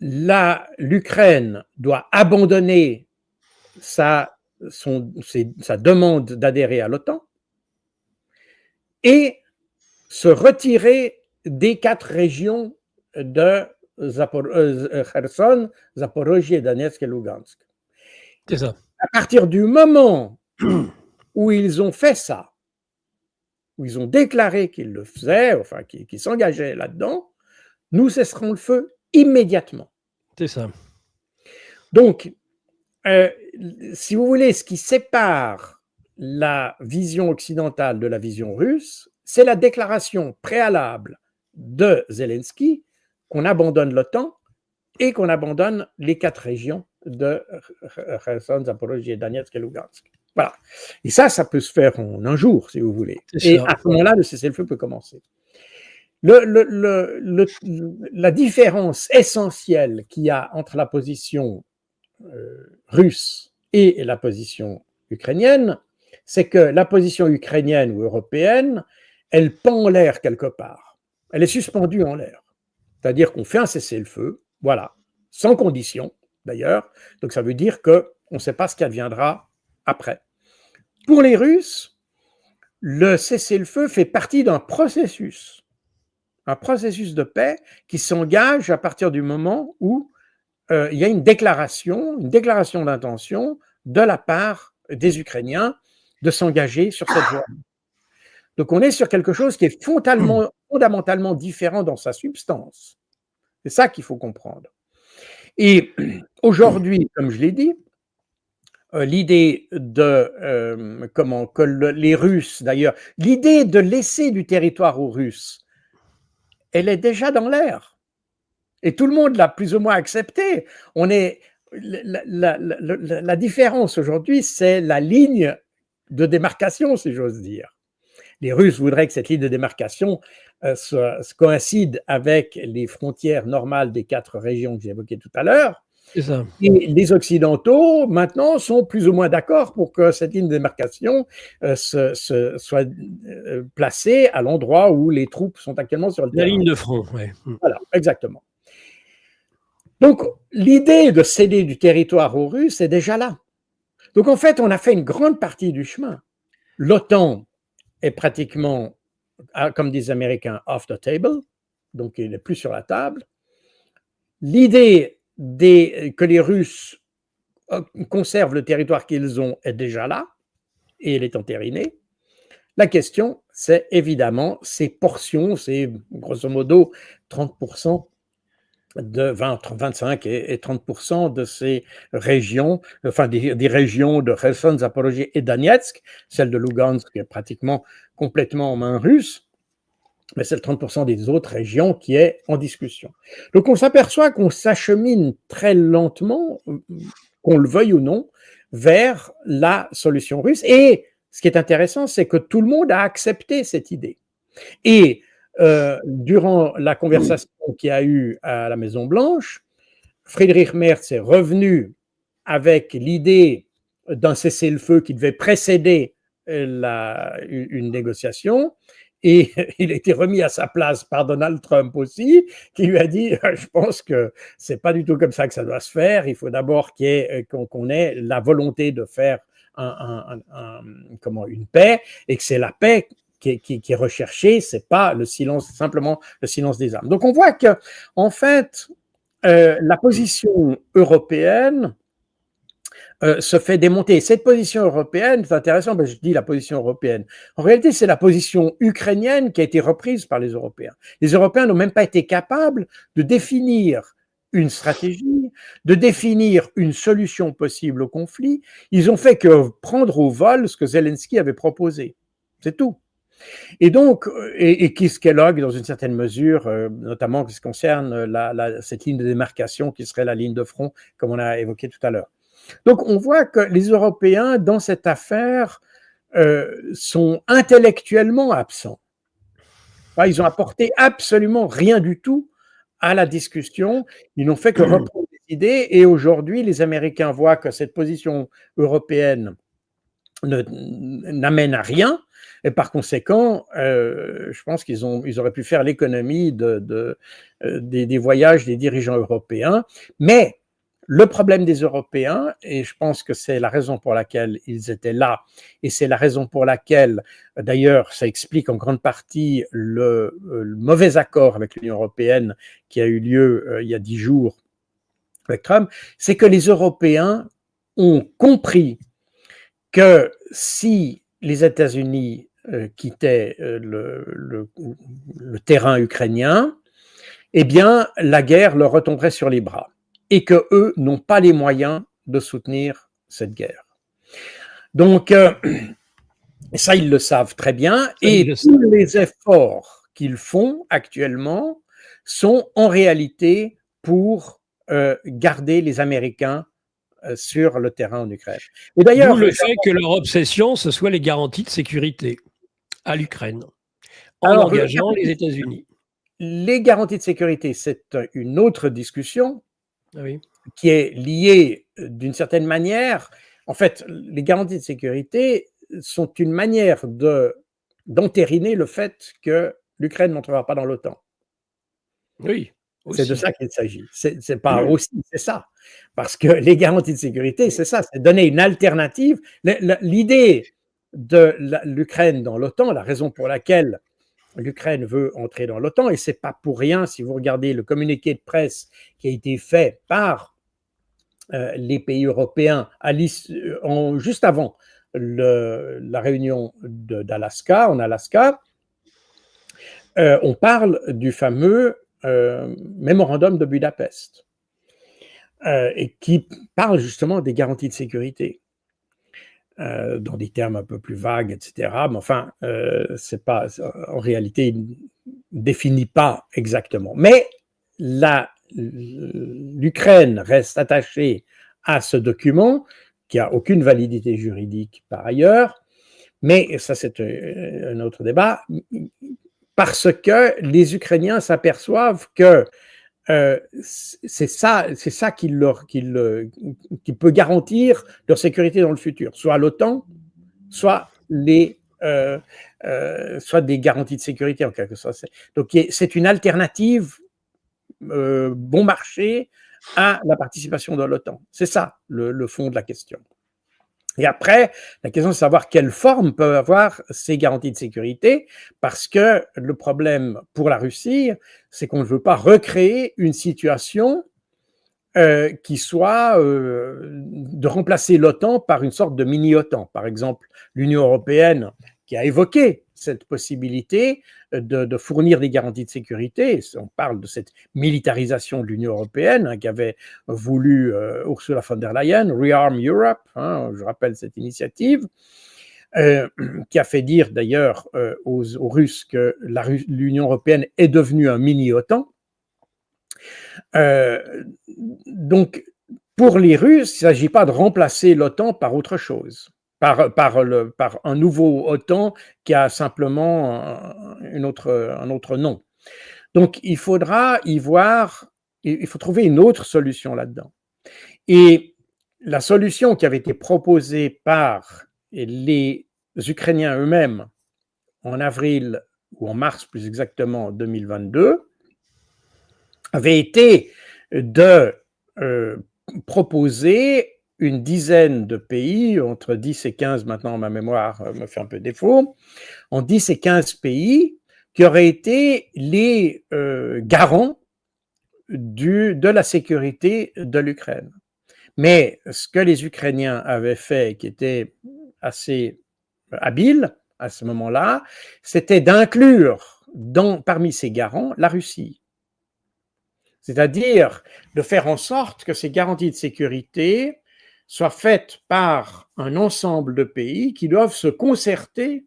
l'Ukraine doit abandonner sa demande d'adhérer à l'OTAN et se retirer des 4 régions de Kherson, Zaporozhye, Donetsk et Lugansk. C'est ça. À partir du moment où ils ont fait ça, où ils ont déclaré qu'ils le faisaient, enfin qu'ils s'engageaient là-dedans, nous cesserons le feu immédiatement. C'est ça. Donc, si vous voulez, ce qui sépare la vision occidentale de la vision russe, c'est la déclaration préalable de Zelensky qu'on abandonne l'OTAN et qu'on abandonne les 4 régions de Kherson, Zaporozhye, Donetsk et Lugansk. Voilà. Et ça peut se faire en un jour, si vous voulez. Et à ce moment-là, le cessez-le-feu peut commencer. La différence essentielle qu'il y a entre la position russe et la position ukrainienne, c'est que la position ukrainienne ou européenne, elle pend en l'air quelque part. Elle est suspendue en l'air. C'est-à-dire qu'on fait un cessez-le-feu, voilà, sans condition d'ailleurs. Donc ça veut dire qu'on ne sait pas ce qui adviendra après. Pour les Russes, le cessez-le-feu fait partie d'un processus de paix qui s'engage à partir du moment où il y a une déclaration d'intention de la part des Ukrainiens de s'engager sur cette voie. Donc on est sur quelque chose qui est fondamentalement différent dans sa substance. C'est ça qu'il faut comprendre. Et aujourd'hui, comme je l'ai dit, l'idée les Russes, d'ailleurs, l'idée de laisser du territoire aux Russes, elle est déjà dans l'air. Et tout le monde l'a plus ou moins accepté. La différence aujourd'hui, c'est la ligne de démarcation, si j'ose dire. Les Russes voudraient que cette ligne de démarcation coïncide avec les frontières normales des 4 régions que j'ai évoquées tout à l'heure. C'est ça. Et les Occidentaux, maintenant, sont plus ou moins d'accord pour que cette ligne de démarcation soit placée à l'endroit où les troupes sont actuellement sur le terrain. La ligne de front, oui. Voilà, exactement. Donc, l'idée de céder du territoire aux Russes est déjà là. Donc, en fait, on a fait une grande partie du chemin. L'OTAN est pratiquement, comme disent les Américains, off the table, donc il n'est plus sur la table. L'idée que les Russes conservent le territoire qu'ils ont est déjà là, et elle est entérinée. La question, c'est évidemment ces portions, c'est grosso modo 30%, de 25 et 30% de ces régions, enfin des régions de Kherson, Zaporozhye et Donetsk, celle de Lugansk est pratiquement complètement en main russe, mais c'est le 30% des autres régions qui est en discussion. Donc on s'aperçoit qu'on s'achemine très lentement, qu'on le veuille ou non, vers la solution russe. Et ce qui est intéressant, c'est que tout le monde a accepté cette idée. Et durant la conversation qu'il y a eu à la Maison-Blanche, Friedrich Merz est revenu avec l'idée d'un cessez-le-feu qui devait précéder une négociation, et il a été remis à sa place par Donald Trump aussi, qui lui a dit « Je pense que c'est pas du tout comme ça que ça doit se faire, il faut d'abord qu'on ait la volonté de faire une paix, et que c'est la paix qui est recherché, c'est pas simplement le silence des armes. » Donc on voit que, en fait, la position européenne se fait démonter. Cette position européenne, c'est intéressant, je dis la position européenne. En réalité, c'est la position ukrainienne qui a été reprise par les Européens. Les Européens n'ont même pas été capables de définir une stratégie, de définir une solution possible au conflit. Ils ont fait que prendre au vol ce que Zelensky avait proposé. C'est tout. Et donc, et Keith Kellogg, dans une certaine mesure, notamment en ce qui concerne cette ligne de démarcation qui serait la ligne de front, comme on a évoqué tout à l'heure. Donc, on voit que les Européens, dans cette affaire, sont intellectuellement absents. Ils n'ont apporté absolument rien du tout à la discussion. Ils n'ont fait que reprendre des idées. Et aujourd'hui, les Américains voient que cette position européenne n'amène à rien. Et par conséquent, je pense qu'ils auraient pu faire l'économie des voyages des dirigeants européens. Mais le problème des Européens, et je pense que c'est la raison pour laquelle ils étaient là, et c'est la raison pour laquelle, d'ailleurs, ça explique en grande partie le mauvais accord avec l'Union européenne qui a eu lieu il y a 10 jours avec Trump, c'est que les Européens ont compris que si les États-Unis quittaient le terrain ukrainien, eh bien, la guerre leur retomberait sur les bras et qu'eux n'ont pas les moyens de soutenir cette guerre. Donc, ça, ils le savent très bien, et tous les efforts qu'ils font actuellement sont en réalité pour garder les Américains sur le terrain en Ukraine. Et d'ailleurs, d'où le fait que leur obsession, ce soit les garanties de sécurité à l'Ukraine, en engageant les États-Unis. Les garanties de sécurité, c'est une autre discussion oui. qui est liée d'une certaine manière. En fait, les garanties de sécurité sont une manière d'entériner le fait que l'Ukraine n'entrera pas dans l'OTAN. Oui. C'est de ça qu'il s'agit. C'est pas aussi, c'est ça. Parce que les garanties de sécurité, c'est ça, c'est donner une alternative. L'idée de l'Ukraine dans l'OTAN, la raison pour laquelle l'Ukraine veut entrer dans l'OTAN, et c'est pas pour rien si vous regardez le communiqué de presse qui a été fait par les pays européens juste avant la réunion d'Alaska, en Alaska, on parle du fameux mémorandum de Budapest, et qui parle justement des garanties de sécurité, dans des termes un peu plus vagues, etc. Mais enfin, c'est pas, en réalité, il ne définit pas exactement. Mais l'Ukraine reste attachée à ce document, qui n'a aucune validité juridique par ailleurs, mais ça c'est un autre débat, parce que les Ukrainiens s'aperçoivent que c'est ça qui peut garantir leur sécurité dans le futur, soit l'OTAN, soit soit des garanties de sécurité en quelque sorte. Donc c'est une alternative bon marché à la participation dans l'OTAN. C'est ça le fond de la question. Et après, la question de savoir quelle forme peuvent avoir ces garanties de sécurité, parce que le problème pour la Russie, c'est qu'on ne veut pas recréer une situation qui soit de remplacer l'OTAN par une sorte de mini-OTAN. Par exemple, l'Union européenne qui a évoqué cette possibilité de fournir des garanties de sécurité. On parle de cette militarisation de l'Union européenne, hein, qu'avait voulu Ursula von der Leyen, Rearm Europe, hein, je rappelle cette initiative, qui a fait dire d'ailleurs aux Russes que l'Union européenne est devenue un mini-OTAN. Donc, pour les Russes, il ne s'agit pas de remplacer l'OTAN par autre chose, par un nouveau OTAN qui a simplement un autre nom. Donc, il faudra y voir, il faut trouver une autre solution là-dedans. Et la solution qui avait été proposée par les Ukrainiens eux-mêmes en avril ou en mars plus exactement 2022 avait été de proposer une dizaine de pays, entre 10 et 15 maintenant, ma mémoire me fait un peu défaut, en 10 et 15 pays qui auraient été les garants de la sécurité de l'Ukraine. Mais ce que les Ukrainiens avaient fait, qui était assez habile à ce moment-là, c'était d'inclure parmi ces garants la Russie. C'est-à-dire de faire en sorte que ces garanties de sécurité soient faites par un ensemble de pays qui doivent se concerter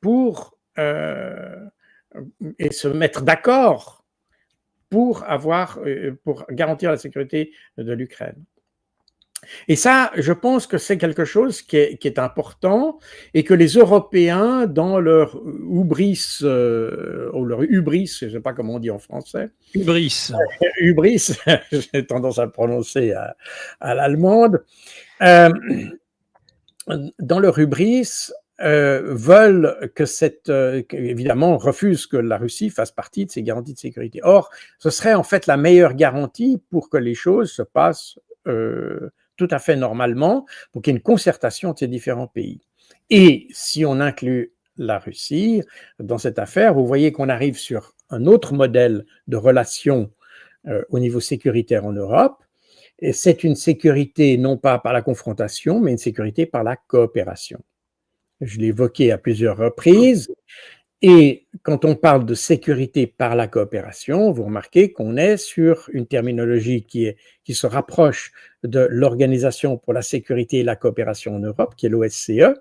pour et se mettre d'accord pour garantir la sécurité de l'Ukraine. Et ça, je pense que c'est quelque chose qui est important, et que les Européens, dans leur hubris, ou leur hubris, je ne sais pas comment on dit en français. Hubris. Hubris, j'ai tendance à le prononcer à l'allemande. Dans leur hubris, veulent évidemment, refusent que la Russie fasse partie de ces garanties de sécurité. Or, ce serait en fait la meilleure garantie pour que les choses se passent tout à fait normalement, pour qu'il y ait une concertation de ces différents pays. Et si on inclut la Russie dans cette affaire, vous voyez qu'on arrive sur un autre modèle de relation au niveau sécuritaire en Europe. Et c'est une sécurité non pas par la confrontation, mais une sécurité par la coopération. Je l'ai évoqué à plusieurs reprises. Et quand on parle de sécurité par la coopération, vous remarquez qu'on est sur une terminologie qui se rapproche de l'Organisation pour la sécurité et la coopération en Europe, qui est l'OSCE.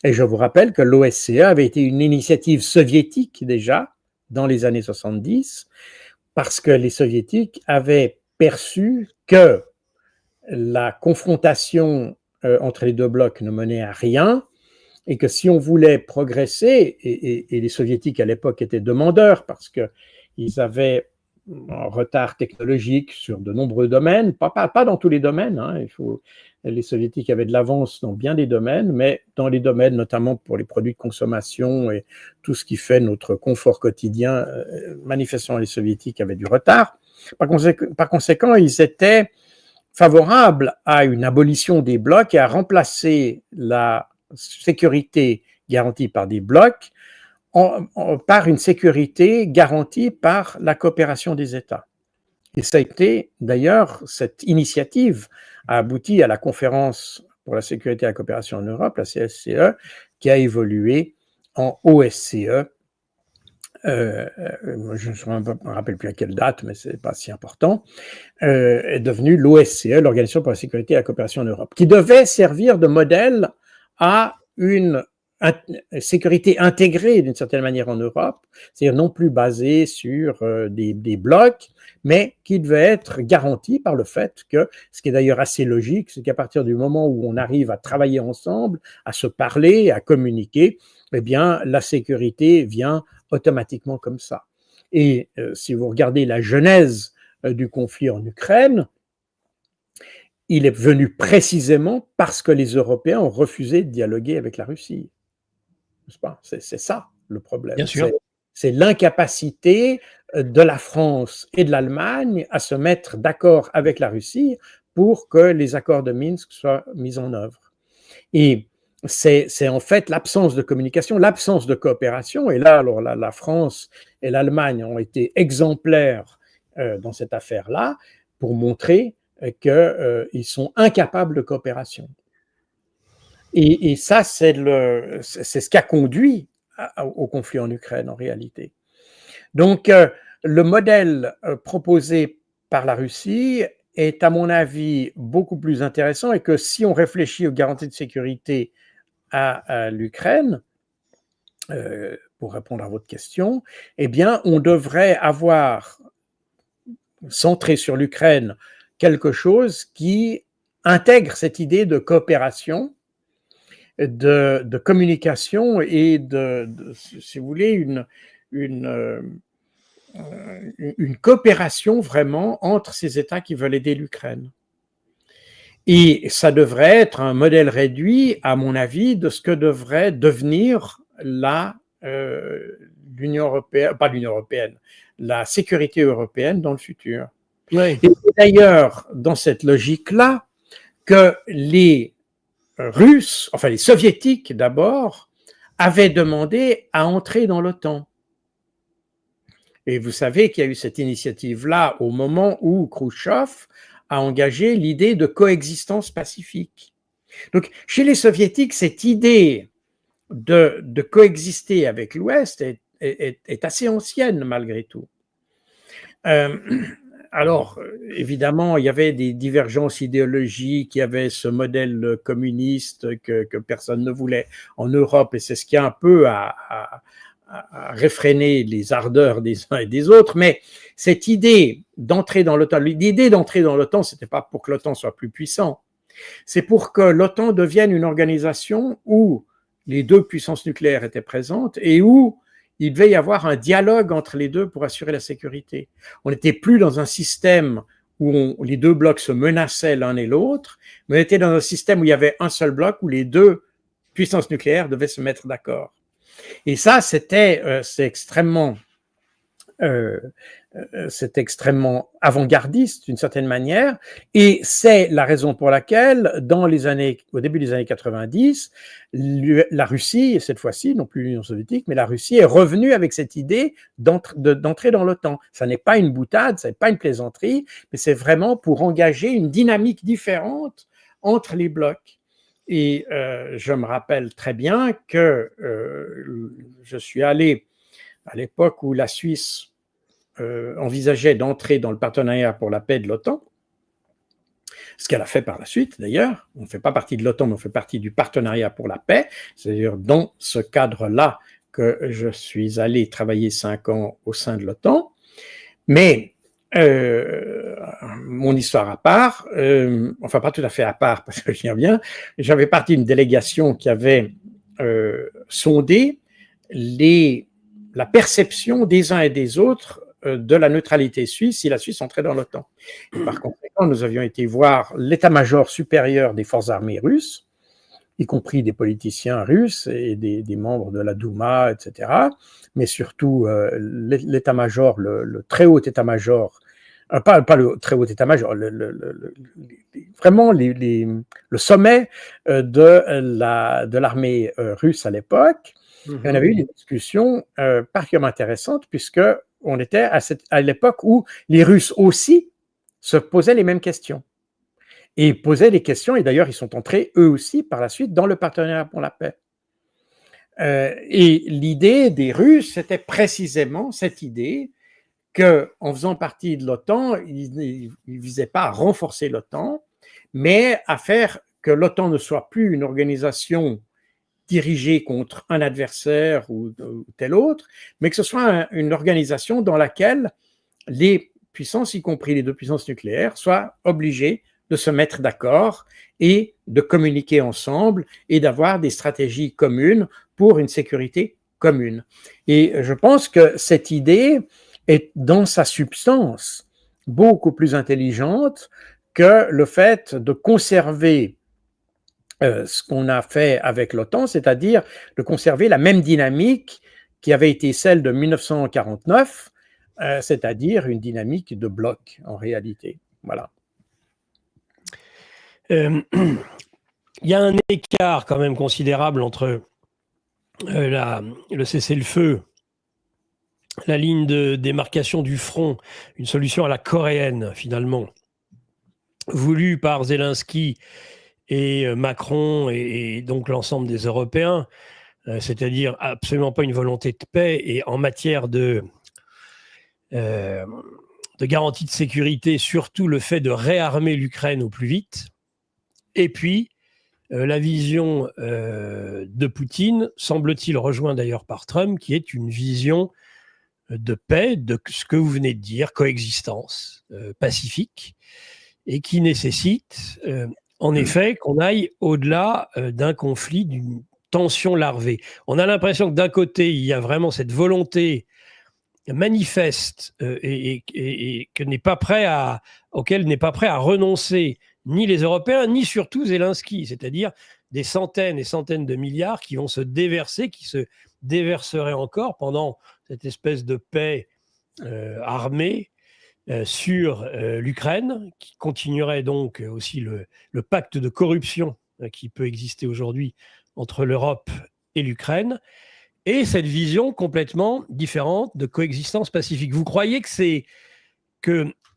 Et je vous rappelle que l'OSCE avait été une initiative soviétique déjà dans les années 70, parce que les soviétiques avaient perçu que la confrontation entre les deux blocs ne menait à rien, et que si on voulait progresser, et les soviétiques à l'époque étaient demandeurs parce qu'ils avaient un retard technologique sur de nombreux domaines, pas dans tous les domaines, hein, les soviétiques avaient de l'avance dans bien des domaines, mais dans les domaines notamment pour les produits de consommation et tout ce qui fait notre confort quotidien, manifestement les soviétiques avaient du retard. Par conséquent, ils étaient favorables à une abolition des blocs et à remplacer la sécurité garantie par des blocs par une sécurité garantie par la coopération des États. Et ça a été, d'ailleurs, cette initiative a abouti à la conférence pour la sécurité et la coopération en Europe, la CSCE, qui a évolué en OSCE. Je ne me rappelle plus à quelle date, mais ce n'est pas si important, est devenue l'OSCE, l'Organisation pour la sécurité et la coopération en Europe, qui devait servir de modèle à une sécurité intégrée d'une certaine manière en Europe, c'est-à-dire non plus basée sur des blocs, mais qui devait être garantie par le fait que, ce qui est d'ailleurs assez logique, c'est qu'à partir du moment où on arrive à travailler ensemble, à se parler, à communiquer, eh bien, la sécurité vient automatiquement comme ça. Et si vous regardez la genèse du conflit en Ukraine, il est venu précisément parce que les Européens ont refusé de dialoguer avec la Russie. N'est-ce pas ? C'est ça le problème. Bien sûr. C'est l'incapacité de la France et de l'Allemagne à se mettre d'accord avec la Russie pour que les accords de Minsk soient mis en œuvre. Et c'est en fait l'absence de communication, l'absence de coopération. Et là, alors, la France et l'Allemagne ont été exemplaires dans cette affaire-là pour montrer qu'ils sont incapables de coopération. Et ça, c'est ce qui a conduit au conflit en Ukraine, en réalité. Donc, le modèle proposé par la Russie est, à mon avis, beaucoup plus intéressant, et que si on réfléchit aux garanties de sécurité à l'Ukraine, pour répondre à votre question, eh bien, on devrait avoir centré sur l'Ukraine quelque chose qui intègre cette idée de coopération, de communication et si vous voulez, une coopération vraiment entre ces États qui veulent aider l'Ukraine. Et ça devrait être un modèle réduit, à mon avis, de ce que devrait devenir l'Union européenne, pas l'Union européenne, la sécurité européenne dans le futur. Oui. Et d'ailleurs, dans cette logique-là, que les Russes, enfin les Soviétiques d'abord, avaient demandé à entrer dans l'OTAN. Et vous savez qu'il y a eu cette initiative-là au moment où Khrouchtchev a engagé l'idée de coexistence pacifique. Donc, chez les Soviétiques, cette idée de coexister avec l'Ouest est assez ancienne malgré tout. Alors, évidemment, il y avait des divergences idéologiques, il y avait ce modèle communiste que personne ne voulait en Europe, et c'est ce qui a un peu à réfréner les ardeurs des uns et des autres, mais cette idée d'entrer dans l'OTAN, l'idée d'entrer dans l'OTAN, c'était pas pour que l'OTAN soit plus puissant, c'est pour que l'OTAN devienne une organisation où les deux puissances nucléaires étaient présentes et où il devait y avoir un dialogue entre les deux pour assurer la sécurité. On n'était plus dans un système où les deux blocs se menaçaient l'un et l'autre, mais on était dans un système où il y avait un seul bloc où les deux puissances nucléaires devaient se mettre d'accord. Et ça, c'est extrêmement avant-gardiste d'une certaine manière, et c'est la raison pour laquelle, au début des années 90, la Russie, cette fois-ci, non plus l'Union soviétique, mais la Russie est revenue avec cette idée d'entrer dans l'OTAN. Ça n'est pas une boutade, ça n'est pas une plaisanterie, mais c'est vraiment pour engager une dynamique différente entre les blocs. Et je me rappelle très bien que je suis allé à l'époque où la Suisse envisageait d'entrer dans le partenariat pour la paix de l'OTAN, ce qu'elle a fait par la suite d'ailleurs. On ne fait pas partie de l'OTAN, mais on fait partie du partenariat pour la paix. C'est-à-dire dans ce cadre-là que je suis allé travailler 5 ans au sein de l'OTAN. Mais mon histoire à part, enfin pas tout à fait à part parce que je viens bien, j'avais partie d'une délégation qui avait sondé la perception des uns et des autres de la neutralité suisse si la Suisse entrait dans l'OTAN. Par conséquent, nous avions été voir l'état-major supérieur des forces armées russes, y compris des politiciens russes et des membres de la Douma, etc., mais surtout l'état-major, le très haut état-major, pas le très haut état-major, vraiment le sommet de l'armée russe à l'époque. Et on avait eu des discussions particulièrement intéressantes puisque on était à l'époque où les Russes aussi se posaient les mêmes questions. Et posaient des questions, et d'ailleurs ils sont entrés eux aussi par la suite dans le partenariat pour la paix. Et l'idée des Russes, c'était précisément cette idée qu'en faisant partie de l'OTAN, ils ne visaient pas à renforcer l'OTAN, mais à faire que l'OTAN ne soit plus une organisation dirigée contre un adversaire ou tel autre, mais que ce soit une organisation dans laquelle les puissances, y compris les deux puissances nucléaires, soient obligées de se mettre d'accord et de communiquer ensemble et d'avoir des stratégies communes pour une sécurité commune. Et je pense que cette idée est dans sa substance beaucoup plus intelligente que le fait de conserver ce qu'on a fait avec l'OTAN, c'est-à-dire de conserver la même dynamique qui avait été celle de 1949, c'est-à-dire une dynamique de bloc en réalité. Voilà. Il y a un écart quand même considérable entre le cessez-le-feu, la ligne de démarcation du front, une solution à la coréenne finalement, voulue par Zelensky et Macron et donc l'ensemble des Européens, c'est-à-dire absolument pas une volonté de paix, et en matière de garantie de sécurité, surtout le fait de réarmer l'Ukraine au plus vite, et puis la vision de Poutine, semble-t-il rejoint d'ailleurs par Trump, qui est une vision de paix, de ce que vous venez de dire, coexistence pacifique, et qui nécessite en effet qu'on aille au-delà d'un conflit, d'une tension larvée. On a l'impression que d'un côté, il y a vraiment cette volonté manifeste et que auquel n'est pas prêt à renoncer ni les Européens, ni surtout Zelensky, c'est-à-dire des centaines et centaines de milliards qui vont se déverser, qui se déverseraient encore pendant cette espèce de paix armée sur l'Ukraine, qui continuerait donc aussi le pacte de corruption qui peut exister aujourd'hui entre l'Europe et l'Ukraine, et cette vision complètement différente de coexistence pacifique. Vous croyez qu'il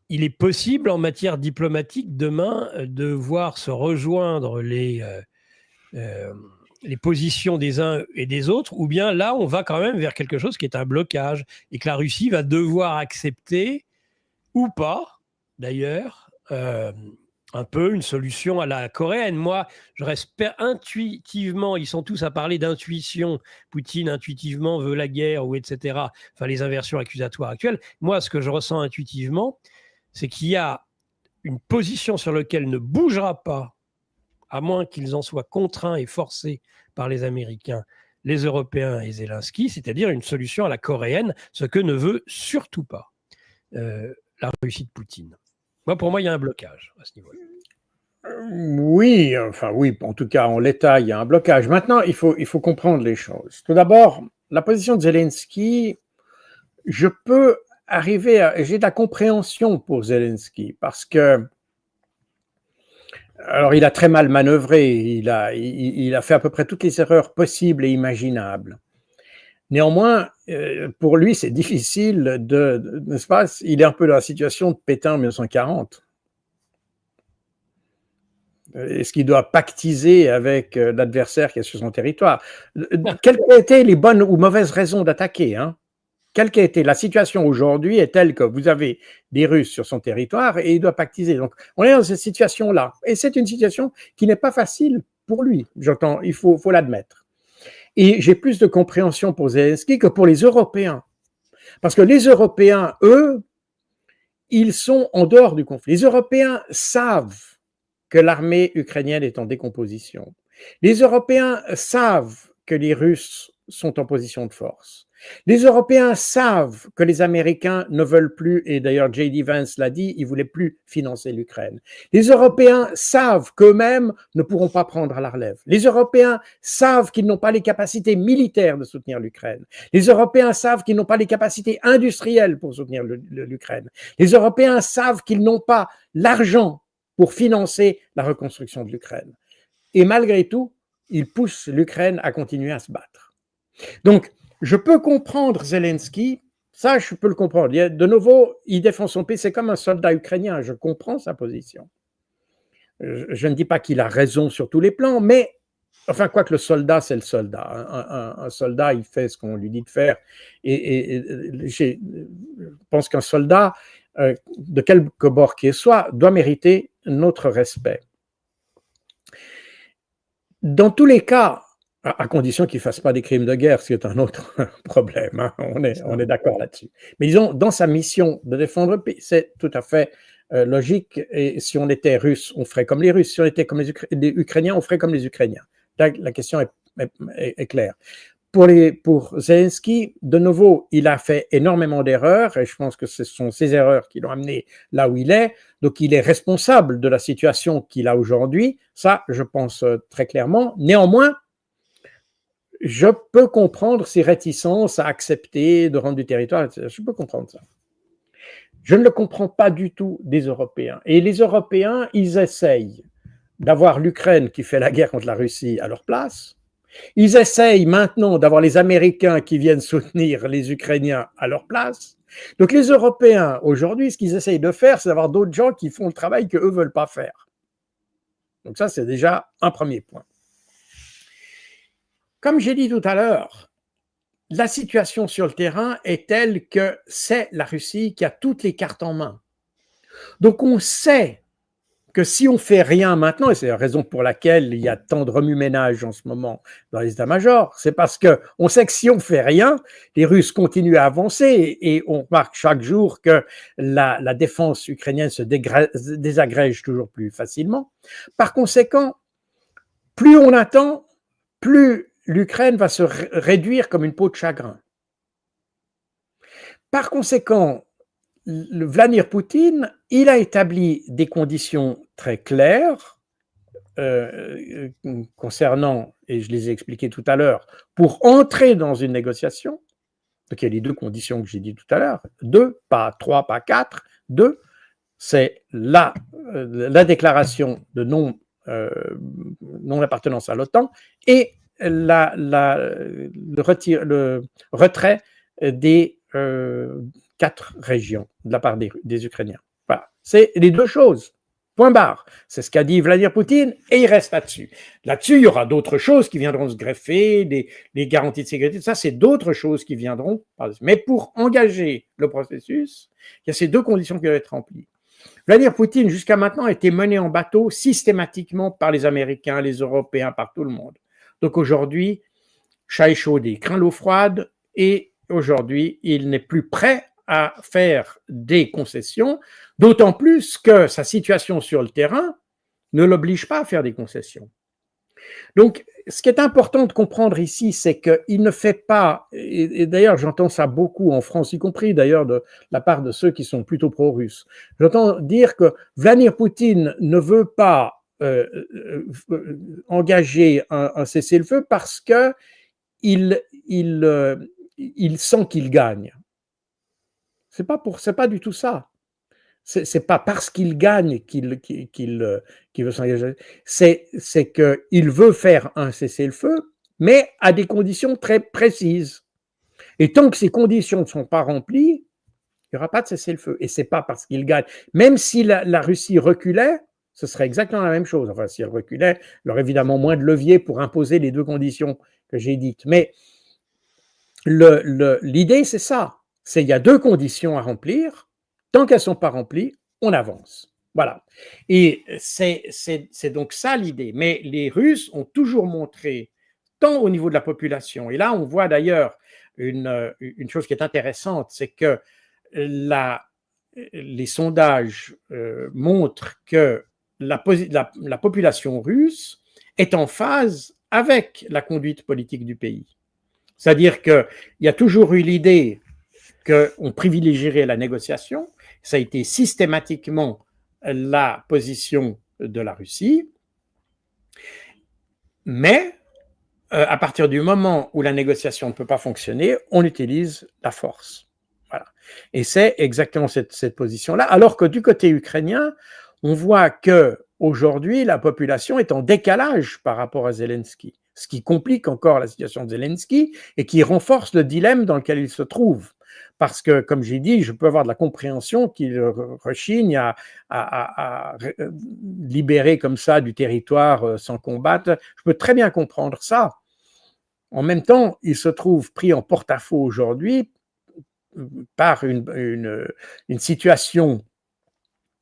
est possible en matière diplomatique demain de voir se rejoindre les positions des uns et des autres, ou bien là on va quand même vers quelque chose qui est un blocage et que la Russie va devoir accepter, ou pas d'ailleurs, un peu une solution à la coréenne? Moi, je reste intuitivement, ils sont tous à parler d'intuition, Poutine intuitivement veut la guerre, ou etc., enfin les inversions accusatoires actuelles. Moi, ce que je ressens intuitivement, c'est qu'il y a une position sur laquelle ne bougera pas, à moins qu'ils en soient contraints et forcés par les Américains, les Européens et Zelensky, c'est-à-dire une solution à la coréenne, ce que ne veut surtout pas la Russie de Poutine. Pour moi, il y a un blocage à ce niveau-là. Oui, enfin oui, en tout cas en l'état, il y a un blocage. Maintenant, il faut comprendre les choses. Tout d'abord, la position de Zelensky, je peux j'ai de la compréhension pour Zelensky parce que, alors il a très mal manœuvré, il a fait à peu près toutes les erreurs possibles et imaginables. Néanmoins, pour lui, c'est difficile n'est-ce pas? Il est un peu dans la situation de Pétain en 1940. Est-ce qu'il doit pactiser avec l'adversaire qui est sur son territoire? Quelles ont été les bonnes ou mauvaises raisons d'attaquer, hein? Quelle qu'a été la situation aujourd'hui est telle que vous avez des Russes sur son territoire et il doit pactiser. Donc, on est dans cette situation-là. Et c'est une situation qui n'est pas facile pour lui. J'entends, il faut l'admettre. Et j'ai plus de compréhension pour Zelensky que pour les Européens. Parce que les Européens, eux, ils sont en dehors du conflit. Les Européens savent que l'armée ukrainienne est en décomposition. Les Européens savent que les Russes sont en position de force. Les Européens savent que les Américains ne veulent plus, et d'ailleurs J.D. Vance l'a dit, ils ne voulaient plus financer l'Ukraine. Les Européens savent qu'eux-mêmes ne pourront pas prendre la relève. Les Européens savent qu'ils n'ont pas les capacités militaires de soutenir l'Ukraine. Les Européens savent qu'ils n'ont pas les capacités industrielles pour soutenir l'Ukraine. Les Européens savent qu'ils n'ont pas l'argent pour financer la reconstruction de l'Ukraine. Et malgré tout, ils poussent l'Ukraine à continuer à se battre. Donc, je peux comprendre Zelensky, ça je peux le comprendre. De nouveau, il défend son pays, c'est comme un soldat ukrainien, je comprends sa position. Je ne dis pas qu'il a raison sur tous les plans, mais, enfin, quoique le soldat, c'est le soldat. Un soldat, il fait ce qu'on lui dit de faire. Et je pense qu'un soldat, de quelque bord qu'il soit, doit mériter notre respect. Dans tous les cas, à condition qu'il ne fasse pas des crimes de guerre, ce qui est un autre problème, hein. On est d'accord là-dessus. Mais disons, dans sa mission de défendre le pays, c'est tout à fait logique. Et si on était russe, on ferait comme les Russes. Si on était comme les Ukrainiens, on ferait comme les Ukrainiens. La question est claire. Pour Zelensky, de nouveau, il a fait énormément d'erreurs et je pense que ce sont ces erreurs qui l'ont amené là où il est. Donc, il est responsable de la situation qu'il a aujourd'hui. Ça, je pense très clairement. Néanmoins, je peux comprendre ses réticences à accepter de rendre du territoire, etc. Je peux comprendre ça. Je ne le comprends pas du tout des Européens. Et les Européens, ils essayent d'avoir l'Ukraine qui fait la guerre contre la Russie à leur place. Ils essayent maintenant d'avoir les Américains qui viennent soutenir les Ukrainiens à leur place. Donc les Européens, aujourd'hui, ce qu'ils essayent de faire, c'est d'avoir d'autres gens qui font le travail qu'eux ne veulent pas faire. Donc ça, c'est déjà un premier point. Comme j'ai dit tout à l'heure, la situation sur le terrain est telle que c'est la Russie qui a toutes les cartes en main. Donc on sait que si on ne fait rien maintenant, et c'est la raison pour laquelle il y a tant de remue-ménage en ce moment dans les états-majors, c'est parce qu'on sait que si on ne fait rien, les Russes continuent à avancer et on remarque chaque jour que la défense ukrainienne se désagrège toujours plus facilement. Par conséquent, plus on attend, plus l'Ukraine va se réduire comme une peau de chagrin. Par conséquent, Vladimir Poutine, il a établi des conditions très claires concernant, et je les ai expliquées tout à l'heure, pour entrer dans une négociation. Donc il y a les deux conditions que j'ai dit tout à l'heure, 2, pas 3, pas 4, 2, c'est la déclaration de non-appartenance à l'OTAN et le retrait des 4 régions de la part des Ukrainiens. Voilà, c'est les deux choses. Point barre. C'est ce qu'a dit Vladimir Poutine et il reste là-dessus. Là-dessus, il y aura d'autres choses qui viendront se greffer, les garanties de sécurité, ça, c'est d'autres choses qui viendront. Mais pour engager le processus, il y a ces deux conditions qui doivent être remplies. Vladimir Poutine, jusqu'à maintenant, a été mené en bateau systématiquement par les Américains, les Européens, par tout le monde. Donc aujourd'hui, chat est chaud et craint l'eau froide et aujourd'hui, il n'est plus prêt à faire des concessions, d'autant plus que sa situation sur le terrain ne l'oblige pas à faire des concessions. Donc, ce qui est important de comprendre ici, c'est qu'il ne fait pas, et d'ailleurs j'entends ça beaucoup en France, y compris d'ailleurs de la part de ceux qui sont plutôt pro-russes, j'entends dire que Vladimir Poutine ne veut pas engager un cessez-le-feu parce qu'il sent qu'il gagne. C'est pas du tout ça. C'est pas parce qu'il gagne qu'il veut s'engager. C'est qu'il veut faire un cessez-le-feu, mais à des conditions très précises. Et tant que ces conditions ne sont pas remplies, il n'y aura pas de cessez-le-feu. Et c'est pas parce qu'il gagne. Même si la Russie reculait, ce serait exactement la même chose. Enfin, si elle reculait, elle aurait évidemment moins de levier pour imposer les deux conditions que j'ai dites. Mais l'idée, c'est ça. Il y a deux conditions à remplir. Tant qu'elles ne sont pas remplies, on avance. Voilà. Et c'est donc ça l'idée. Mais les Russes ont toujours montré, tant au niveau de la population, et là on voit d'ailleurs une chose qui est intéressante, c'est que les sondages montrent que la population russe est en phase avec la conduite politique du pays. C'est-à-dire qu'il y a toujours eu l'idée qu'on privilégierait la négociation. Ça a été systématiquement la position de la Russie. Mais à partir du moment où la négociation ne peut pas fonctionner, on utilise la force. Voilà. Et c'est exactement cette position-là. Alors que du côté ukrainien, on voit qu'aujourd'hui, la population est en décalage par rapport à Zelensky, ce qui complique encore la situation de Zelensky et qui renforce le dilemme dans lequel il se trouve. Parce que, comme j'ai dit, je peux avoir de la compréhension qu'il rechigne à libérer comme ça du territoire sans combattre. Je peux très bien comprendre ça. En même temps, il se trouve pris en porte-à-faux aujourd'hui par une situation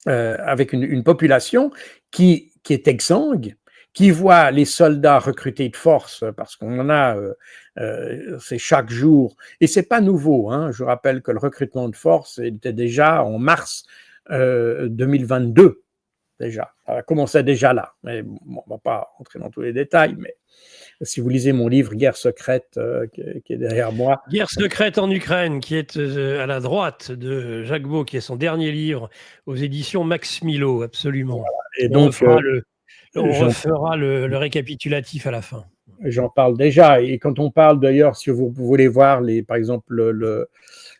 avec une population qui est exsangue, qui voit les soldats recrutés de force, parce qu'on en a, c'est chaque jour, et c'est pas nouveau, hein. Je rappelle que le recrutement de force était déjà en mars 2022, déjà, ça commençait déjà là, mais bon, on va pas rentrer dans tous les détails, mais si vous lisez mon livre Guerre secrète qui est derrière moi. Guerre secrète en Ukraine, qui est à la droite de Jacques Beau, qui est son dernier livre aux éditions Max Milo, absolument. Voilà. Et donc, on refera le récapitulatif à la fin. J'en parle déjà. Et quand on parle d'ailleurs, si vous voulez voir, par exemple, le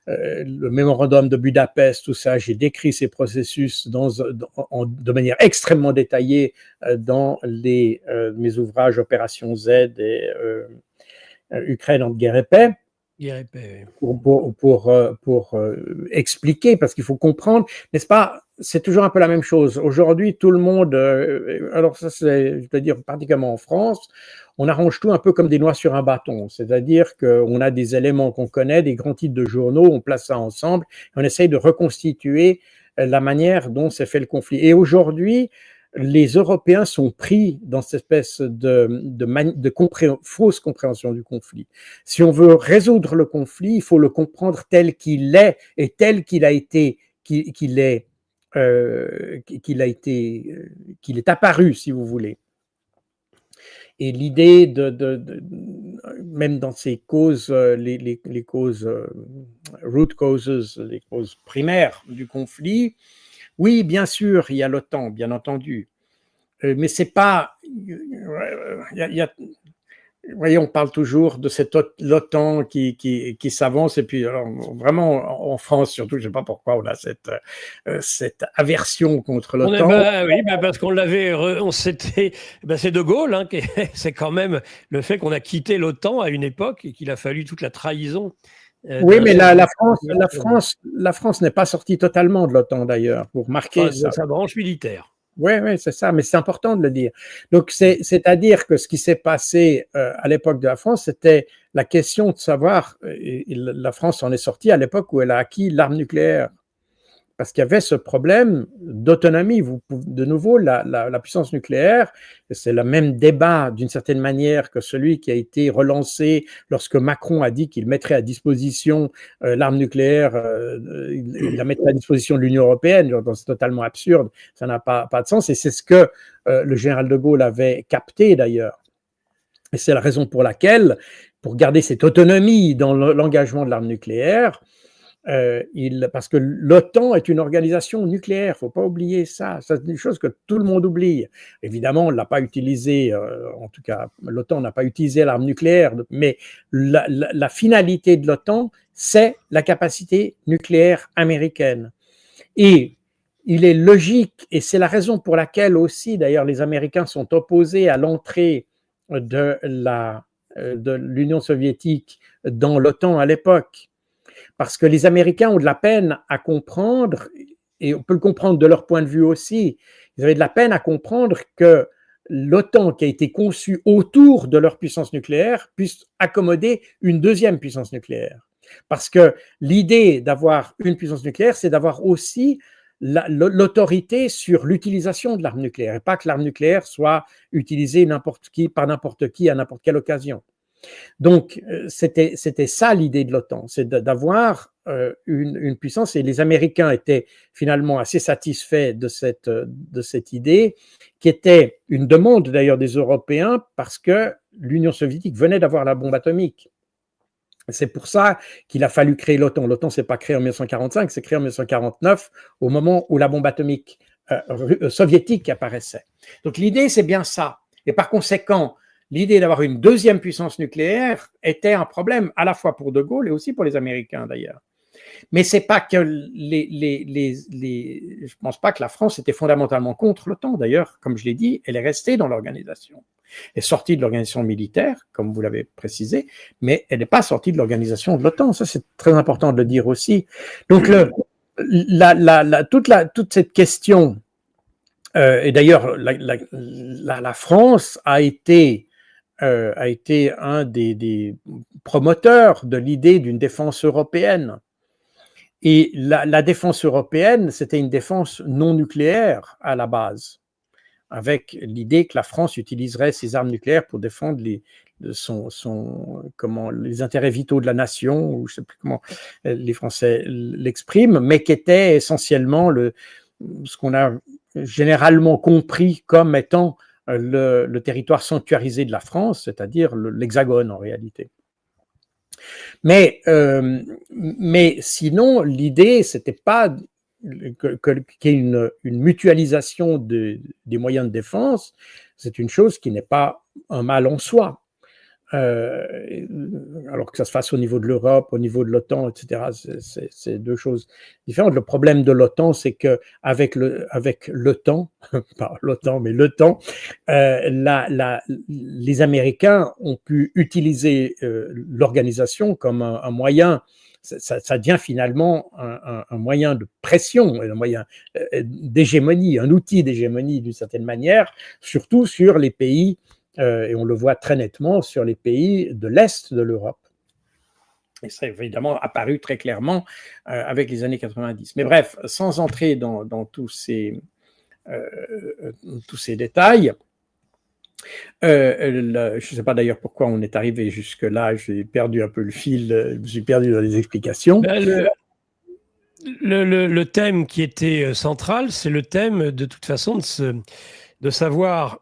mémorandum de Budapest, tout ça, j'ai décrit ces processus de manière extrêmement détaillée dans mes ouvrages Opération Z et Ukraine entre guerre et paix. Pour expliquer, parce qu'il faut comprendre, n'est-ce pas, c'est toujours un peu la même chose. Aujourd'hui, tout le monde, alors ça c'est, je veux dire, particulièrement en France, on arrange tout un peu comme des noix sur un bâton, c'est-à-dire qu'on a des éléments qu'on connaît, des grands titres de journaux, on place ça ensemble, et on essaye de reconstituer la manière dont s'est fait le conflit. Et aujourd'hui, les Européens sont pris dans cette espèce de fausse compréhension du conflit. Si on veut résoudre le conflit, il faut le comprendre tel qu'il est et tel qu'il est apparu, si vous voulez. Et l'idée même dans ces causes, les causes root causes, les causes primaires du conflit, oui, bien sûr, il y a l'OTAN, bien entendu, mais c'est pas. Vous voyez, on parle toujours de cette l'OTAN qui s'avance, et puis alors, vraiment en France surtout, je ne sais pas pourquoi on a cette aversion contre l'OTAN. Oui, parce qu'on l'avait, c'est De Gaulle, hein, c'est quand même le fait qu'on a quitté l'OTAN à une époque et qu'il a fallu toute la trahison. Oui, mais la France n'est pas sortie totalement de l'OTAN d'ailleurs, pour marquer sa branche militaire. Oui, c'est ça, mais c'est important de le dire. Donc, c'est-à-dire que ce qui s'est passé à l'époque de la France, c'était la question de savoir, et la France en est sortie à l'époque où elle a acquis l'arme nucléaire. Parce qu'il y avait ce problème d'autonomie. De nouveau, la puissance nucléaire, c'est le même débat d'une certaine manière que celui qui a été relancé lorsque Macron a dit qu'il mettrait à disposition l'arme nucléaire, il la mettrait à disposition de l'Union européenne. C'est totalement absurde, ça n'a pas de sens. Et c'est ce que le général de Gaulle avait capté d'ailleurs. Et c'est la raison pour laquelle, pour garder cette autonomie dans l'engagement de l'arme nucléaire, parce que l'OTAN est une organisation nucléaire, il ne faut pas oublier ça. C'est une chose que tout le monde oublie. Évidemment, on ne l'a pas utilisé, en tout cas, l'OTAN n'a pas utilisé l'arme nucléaire, mais la finalité de l'OTAN, c'est la capacité nucléaire américaine. Et il est logique, et c'est la raison pour laquelle aussi, d'ailleurs, les Américains sont opposés à l'entrée de l'Union soviétique dans l'OTAN à l'époque. Parce que les Américains ont de la peine à comprendre, et on peut le comprendre de leur point de vue aussi, Ils avaient de la peine à comprendre que l'OTAN, qui a été conçue autour de leur puissance nucléaire, puisse accommoder une deuxième puissance nucléaire. Parce que l'idée d'avoir une puissance nucléaire, c'est d'avoir aussi l'autorité sur l'utilisation de l'arme nucléaire, et pas que l'arme nucléaire soit utilisée par n'importe qui à n'importe quelle occasion. Donc, c'était ça l'idée de l'OTAN, c'est d'avoir une puissance, et les Américains étaient finalement assez satisfaits de cette idée, qui était une demande d'ailleurs des Européens, parce que l'Union soviétique venait d'avoir la bombe atomique. C'est pour ça qu'il a fallu créer l'OTAN. L'OTAN, c'est pas créé en 1945, c'est créé en 1949, au moment où la bombe atomique soviétique apparaissait. Donc l'idée, c'est bien ça. Et par conséquent, l'idée d'avoir une deuxième puissance nucléaire était un problème à la fois pour De Gaulle et aussi pour les Américains d'ailleurs. Mais c'est pas que je pense pas que la France était fondamentalement contre l'OTAN. D'ailleurs, comme je l'ai dit, elle est restée dans l'organisation. Elle est sortie de l'organisation militaire, comme vous l'avez précisé, mais elle n'est pas sortie de l'organisation de l'OTAN. Ça, c'est très important de le dire aussi. Donc, toute cette question, et d'ailleurs, la France a été un des promoteurs de l'idée d'une défense européenne. Et la défense européenne, c'était une défense non nucléaire à la base, avec l'idée que la France utiliserait ses armes nucléaires pour défendre les intérêts vitaux de la nation, ou je ne sais plus comment les Français l'expriment, mais qui était essentiellement ce qu'on a généralement compris comme étant le territoire sanctuarisé de la France, c'est-à-dire l'Hexagone en réalité. Mais sinon, l'idée, c'était pas qu'il y ait une mutualisation des moyens de défense. C'est une chose qui n'est pas un mal en soi. Alors que ça se fasse au niveau de l'Europe, au niveau de l'OTAN, etc., c'est deux choses différentes. Le problème de l'OTAN, c'est que avec le temps, pas l'OTAN, mais le temps, les Américains ont pu utiliser l'organisation comme un moyen. Ça devient finalement un moyen de pression, un moyen d'hégémonie, un outil d'hégémonie d'une certaine manière, surtout sur les pays. Et on le voit très nettement sur les pays de l'Est de l'Europe. Et ça est évidemment apparu très clairement avec les années 90. Mais bref, sans entrer dans tous ces détails, je ne sais pas d'ailleurs pourquoi on est arrivé jusque-là, j'ai perdu un peu le fil, je me suis perdu dans les explications. Le thème qui était central, c'est le thème de toute façon de savoir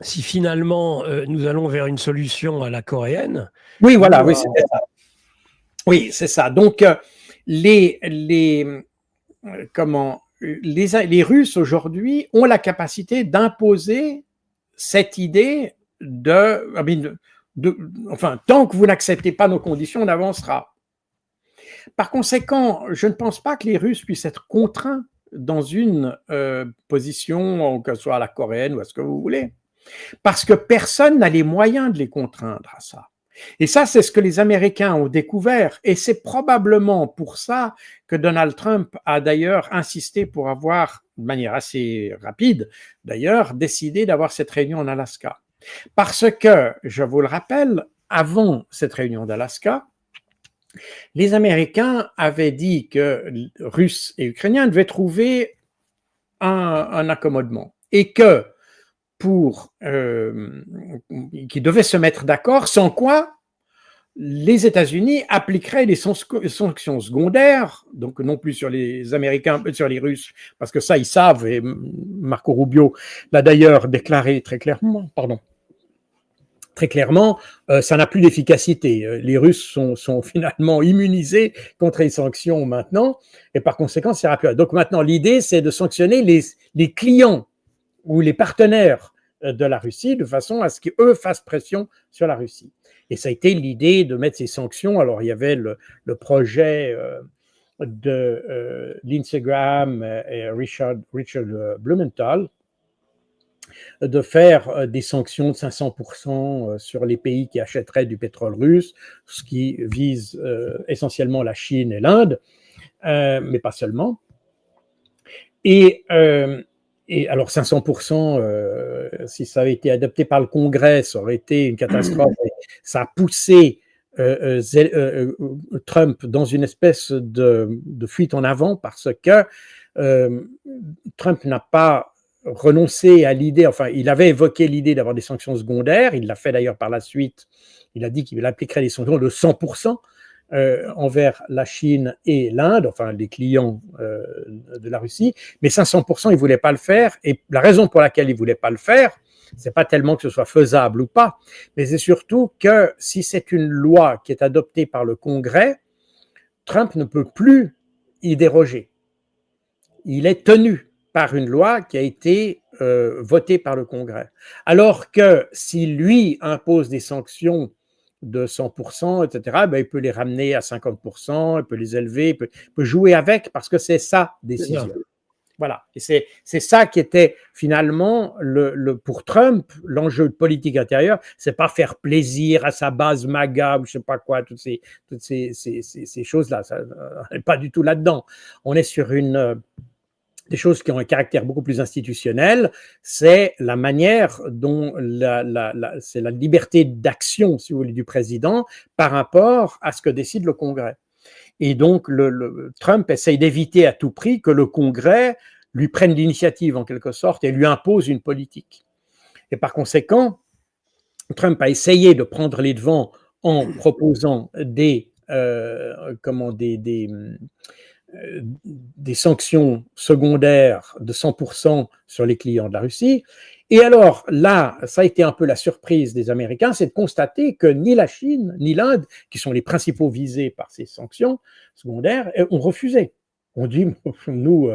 si finalement nous allons vers une solution à la coréenne. Oui, voilà, oui, c'était ça. Oui, c'est ça. Donc, les Russes aujourd'hui ont la capacité d'imposer cette idée enfin, tant que vous n'acceptez pas nos conditions, on avancera. Par conséquent, je ne pense pas que les Russes puissent être contraints dans une position, que ce soit à la coréenne ou à ce que vous voulez. Parce que personne n'a les moyens de les contraindre à ça. Et ça, c'est ce que les Américains ont découvert. Et c'est probablement pour ça que Donald Trump a d'ailleurs insisté pour avoir, de manière assez rapide d'ailleurs, décidé d'avoir cette réunion en Alaska. Parce que, je vous le rappelle, avant cette réunion d'Alaska, les Américains avaient dit que Russes et Ukrainiens devaient trouver un accommodement. Et que qui devaient se mettre d'accord, sans quoi les États-Unis appliqueraient des sanctions secondaires, donc non plus sur les Américains, mais sur les Russes, parce que ça, ils savent, et Marco Rubio l'a d'ailleurs déclaré très clairement, ça n'a plus d'efficacité. Les Russes sont finalement immunisés contre les sanctions maintenant, et par conséquent, ça n'ira plus. Donc maintenant, l'idée, c'est de sanctionner les clients ou les partenaires de la Russie, de façon à ce qu'eux fassent pression sur la Russie. Et ça a été l'idée de mettre ces sanctions. Alors, il y avait le projet de Lindsey Graham et Richard Blumenthal de faire des sanctions de 500% sur les pays qui achèteraient du pétrole russe, ce qui vise essentiellement la Chine et l'Inde, mais pas seulement. Et alors 500%, si ça avait été adopté par le Congrès, ça aurait été une catastrophe. Ça a poussé Trump dans une espèce de fuite en avant parce que Trump n'a pas renoncé à l'idée, enfin il avait évoqué l'idée d'avoir des sanctions secondaires, il l'a fait d'ailleurs par la suite, il a dit qu'il appliquerait des sanctions de 100% envers la Chine et l'Inde, enfin les clients de la Russie, mais 500%, il ne voulait pas le faire. Et la raison pour laquelle il ne voulait pas le faire, ce n'est pas tellement que ce soit faisable ou pas, mais c'est surtout que si c'est une loi qui est adoptée par le Congrès, Trump ne peut plus y déroger. Il est tenu par une loi qui a été votée par le Congrès. Alors que si lui impose des sanctions de 100%, etc., ben, il peut les ramener à 50%, il peut les élever, il peut jouer avec parce que c'est sa décision. Voilà. Et c'est ça qui était finalement, pour Trump, l'enjeu politique intérieur, c'est pas faire plaisir à sa base MAGA ou je sais pas quoi, toutes ces choses-là. On n'est pas du tout là-dedans. On est sur des choses qui ont un caractère beaucoup plus institutionnel, c'est la manière dont c'est la liberté d'action, si vous voulez, du président par rapport à ce que décide le Congrès. Et donc, Trump essaye d'éviter à tout prix que le Congrès lui prenne l'initiative, en quelque sorte, et lui impose une politique. Et par conséquent, Trump a essayé de prendre les devants en proposant des sanctions secondaires de 100% sur les clients de la Russie. Et alors là, ça a été un peu la surprise des Américains, c'est de constater que ni la Chine ni l'Inde, qui sont les principaux visés par ces sanctions secondaires, ont refusé. On dit, nous,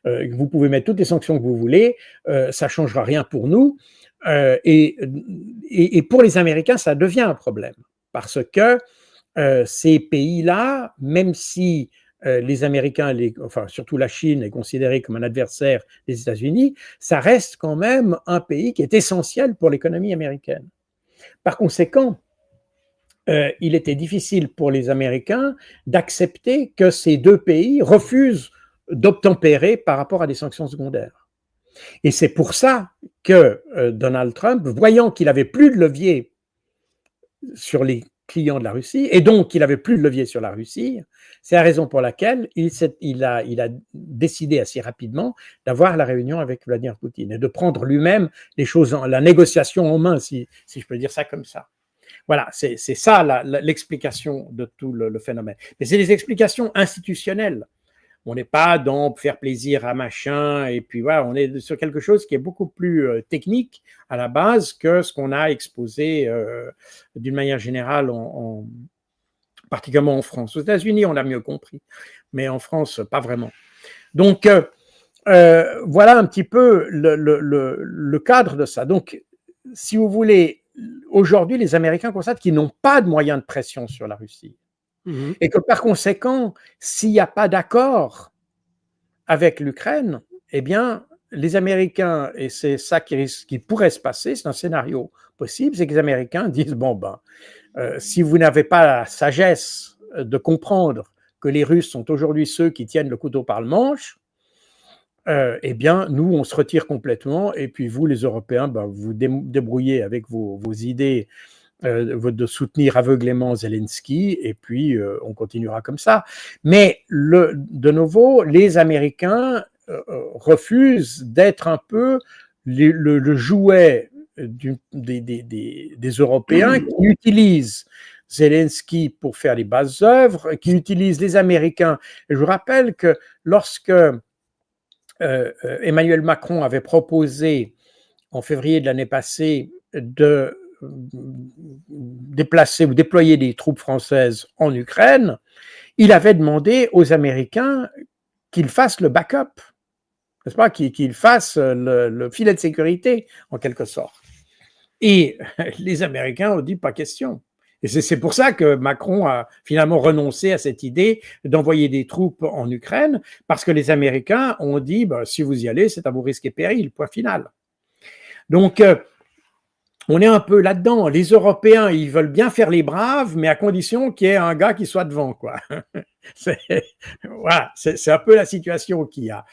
vous pouvez mettre toutes les sanctions que vous voulez, ça ne changera rien pour nous. Et pour les Américains, ça devient un problème. Parce que ces pays-là, même si les Américains, enfin surtout la Chine, est considérée comme un adversaire des États-Unis, ça reste quand même un pays qui est essentiel pour l'économie américaine. Par conséquent, il était difficile pour les Américains d'accepter que ces deux pays refusent d'obtempérer par rapport à des sanctions secondaires. Et c'est pour ça que Donald Trump, voyant qu'il n'avait plus de levier sur les clients de la Russie, et donc il n'avait plus de levier sur la Russie, c'est la raison pour laquelle il a décidé assez rapidement d'avoir la réunion avec Vladimir Poutine et de prendre lui-même les choses, la négociation en main, si je peux dire ça comme ça. Voilà, c'est ça l'explication de tout le phénomène. Mais c'est des explications institutionnelles. On n'est pas dans faire plaisir à machin, et puis voilà, on est sur quelque chose qui est beaucoup plus technique à la base que ce qu'on a exposé d'une manière générale, particulièrement en France. Aux États-Unis, on l'a mieux compris, mais en France, pas vraiment. Donc, voilà un petit peu le cadre de ça. Donc, si vous voulez, aujourd'hui, les Américains constatent qu'ils n'ont pas de moyens de pression sur la Russie. Et que par conséquent, s'il n'y a pas d'accord avec l'Ukraine, eh bien, les Américains, et c'est ça qui pourrait se passer, c'est un scénario possible, c'est que les Américains disent, bon, si vous n'avez pas la sagesse de comprendre que les Russes sont aujourd'hui ceux qui tiennent le couteau par le manche, eh bien, nous, on se retire complètement, et puis vous, les Européens, vous débrouillez avec vos idées de soutenir aveuglément Zelensky, et puis on continuera comme ça. Mais de nouveau, les Américains refusent d'être un peu le jouet des Européens qui utilisent Zelensky pour faire les basses œuvres, qui utilisent les Américains. Et je vous rappelle que lorsque Emmanuel Macron avait proposé en février de l'année passée de déplacer ou déployer des troupes françaises en Ukraine, il avait demandé aux Américains qu'ils fassent le backup, n'est-ce pas, qu'ils fassent le filet de sécurité, en quelque sorte. Et les Américains ont dit pas question. Et c'est pour ça que Macron a finalement renoncé à cette idée d'envoyer des troupes en Ukraine, parce que les Américains ont dit, si vous y allez, c'est à vos risques et périls, point final. Donc, on est un peu là-dedans. Les Européens, ils veulent bien faire les braves, mais à condition qu'il y ait un gars qui soit devant, quoi. C'est, voilà, c'est un peu la situation qu'il y a.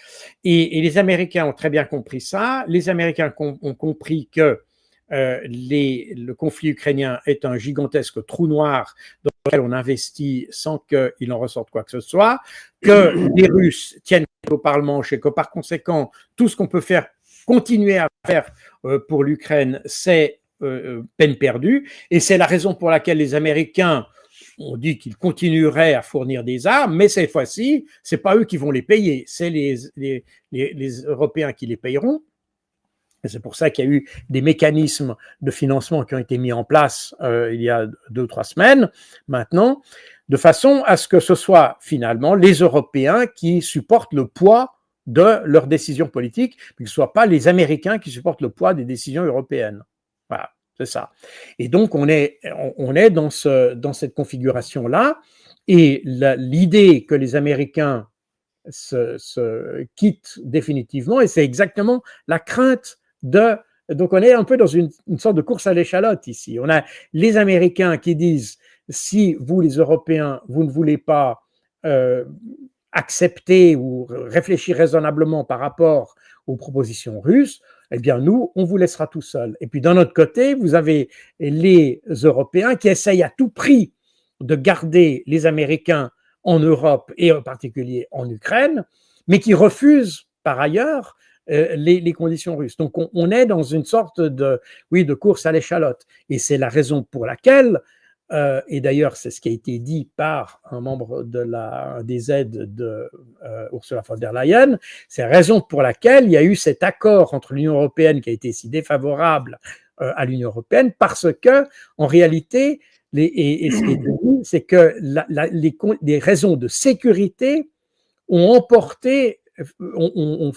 Et les Américains ont très bien compris ça. Les Américains ont compris que le conflit ukrainien est un gigantesque trou noir dans lequel on investit sans qu'il en ressorte quoi que ce soit, que les Russes tiennent au Parlement et que par conséquent, tout ce qu'on peut faire, continuer à faire pour l'Ukraine, c'est peine perdue. Et c'est la raison pour laquelle les Américains ont dit qu'ils continueraient à fournir des armes, mais cette fois-ci, c'est pas eux qui vont les payer, c'est les Européens qui les payeront. Et c'est pour ça qu'il y a eu des mécanismes de financement qui ont été mis en place il y a 2 ou 3 semaines maintenant, de façon à ce que ce soit finalement les Européens qui supportent le poids de leurs décisions politiques, mais que ce ne soit pas les Américains qui supportent le poids des décisions européennes. Voilà, c'est ça. Et donc, on est dans cette configuration-là, et l'idée que les Américains se quittent définitivement, et c'est exactement la crainte donc on est un peu dans une sorte de course à l'échalote ici. On a les Américains qui disent, si vous les Européens, vous ne voulez pas accepter ou réfléchir raisonnablement par rapport aux propositions russes, eh bien nous, on vous laissera tout seul. Et puis d'un autre côté, vous avez les Européens qui essayent à tout prix de garder les Américains en Europe et en particulier en Ukraine, mais qui refusent par ailleurs les conditions russes. Donc on est dans une sorte de course à l'échalote. Et c'est la raison pour laquelle, et d'ailleurs c'est ce qui a été dit par un membre des aides de Ursula von der Leyen, c'est la raison pour laquelle il y a eu cet accord entre l'Union européenne qui a été si défavorable à l'Union européenne, parce que en réalité, et ce qui est dit, c'est que les raisons de sécurité ont emporté, ont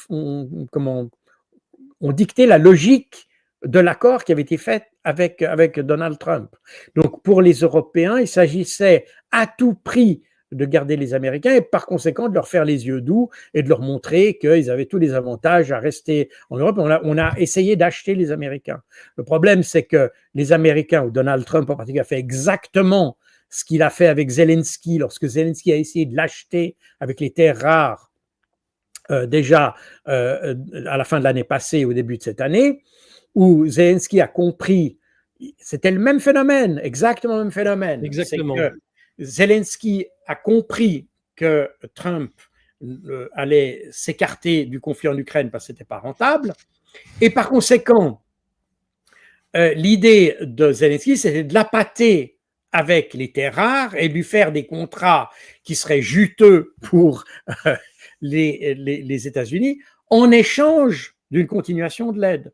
dicté la logique de l'accord qui avait été fait avec Donald Trump. Donc pour les Européens, il s'agissait à tout prix de garder les Américains et par conséquent de leur faire les yeux doux et de leur montrer qu'ils avaient tous les avantages à rester en Europe. On a essayé d'acheter les Américains. Le problème, c'est que les Américains, ou Donald Trump en particulier, a fait exactement ce qu'il a fait avec Zelensky, lorsque Zelensky a essayé de l'acheter avec les terres rares, déjà à la fin de l'année passée, au début de cette année, où Zelensky a compris, c'était le même phénomène, exactement le même phénomène. Exactement. C'est que Zelensky a compris que Trump allait s'écarter du conflit en Ukraine parce que ce n'était pas rentable, et par conséquent, l'idée de Zelensky, c'était de l'appâter avec les terres rares et lui faire des contrats qui seraient juteux pour les États-Unis en échange d'une continuation de l'aide.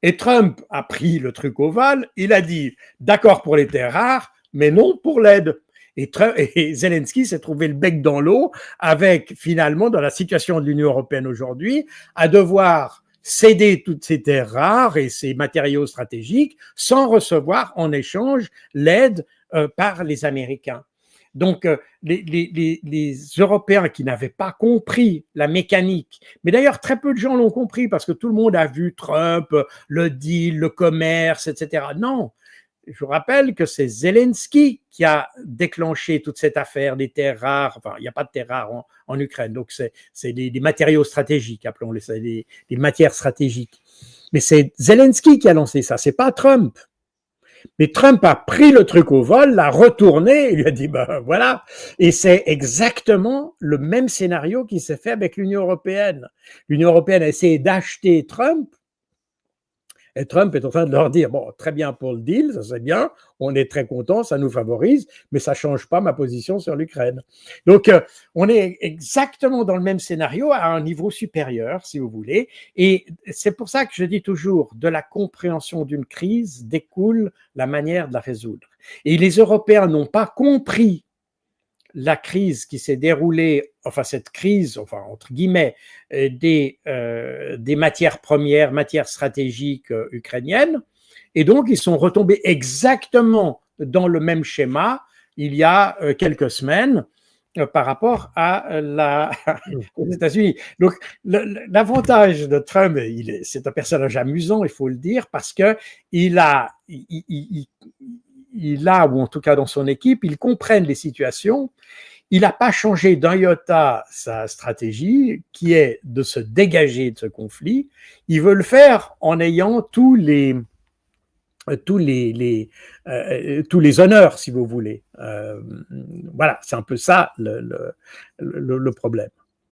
Et Trump a pris le truc au vol, il a dit d'accord pour les terres rares, mais non pour l'aide. Et Zelensky s'est trouvé le bec dans l'eau avec, finalement, dans la situation de l'Union européenne aujourd'hui, à devoir céder toutes ces terres rares et ces matériaux stratégiques sans recevoir en échange l'aide par les Américains. Donc, les Européens qui n'avaient pas compris la mécanique, mais d'ailleurs très peu de gens l'ont compris parce que tout le monde a vu Trump, le deal, le commerce, etc. Non, je vous rappelle que c'est Zelensky qui a déclenché toute cette affaire des terres rares. Enfin, il n'y a pas de terres rares en Ukraine, donc c'est des matériaux stratégiques, appelons-les ça, des matières stratégiques. Mais c'est Zelensky qui a lancé ça, c'est pas Trump. Mais Trump a pris le truc au vol, l'a retourné, et lui a dit, ben voilà. Et c'est exactement le même scénario qui s'est fait avec l'Union européenne. L'Union européenne a essayé d'acheter Trump, et Trump est en train de leur dire, bon, très bien pour le deal, ça c'est bien, on est très content, ça nous favorise, mais ça ne change pas ma position sur l'Ukraine. Donc, on est exactement dans le même scénario à un niveau supérieur, si vous voulez. Et c'est pour ça que je dis toujours, de la compréhension d'une crise découle la manière de la résoudre. Et les Européens n'ont pas compris la crise qui s'est déroulée, enfin cette crise, enfin entre guillemets, des matières premières, matières stratégiques ukrainiennes, et donc ils sont retombés exactement dans le même schéma il y a quelques semaines, par rapport Mmh. aux États-Unis. Donc, l'avantage de Trump, c'est un personnage amusant, il faut le dire, parce que il a, ou en tout cas dans son équipe, ils comprennent les situations. Il n'a pas changé d'un iota sa stratégie, qui est de se dégager de ce conflit. Il veut le faire en ayant tous les honneurs, si vous voulez. Voilà, c'est un peu ça le problème.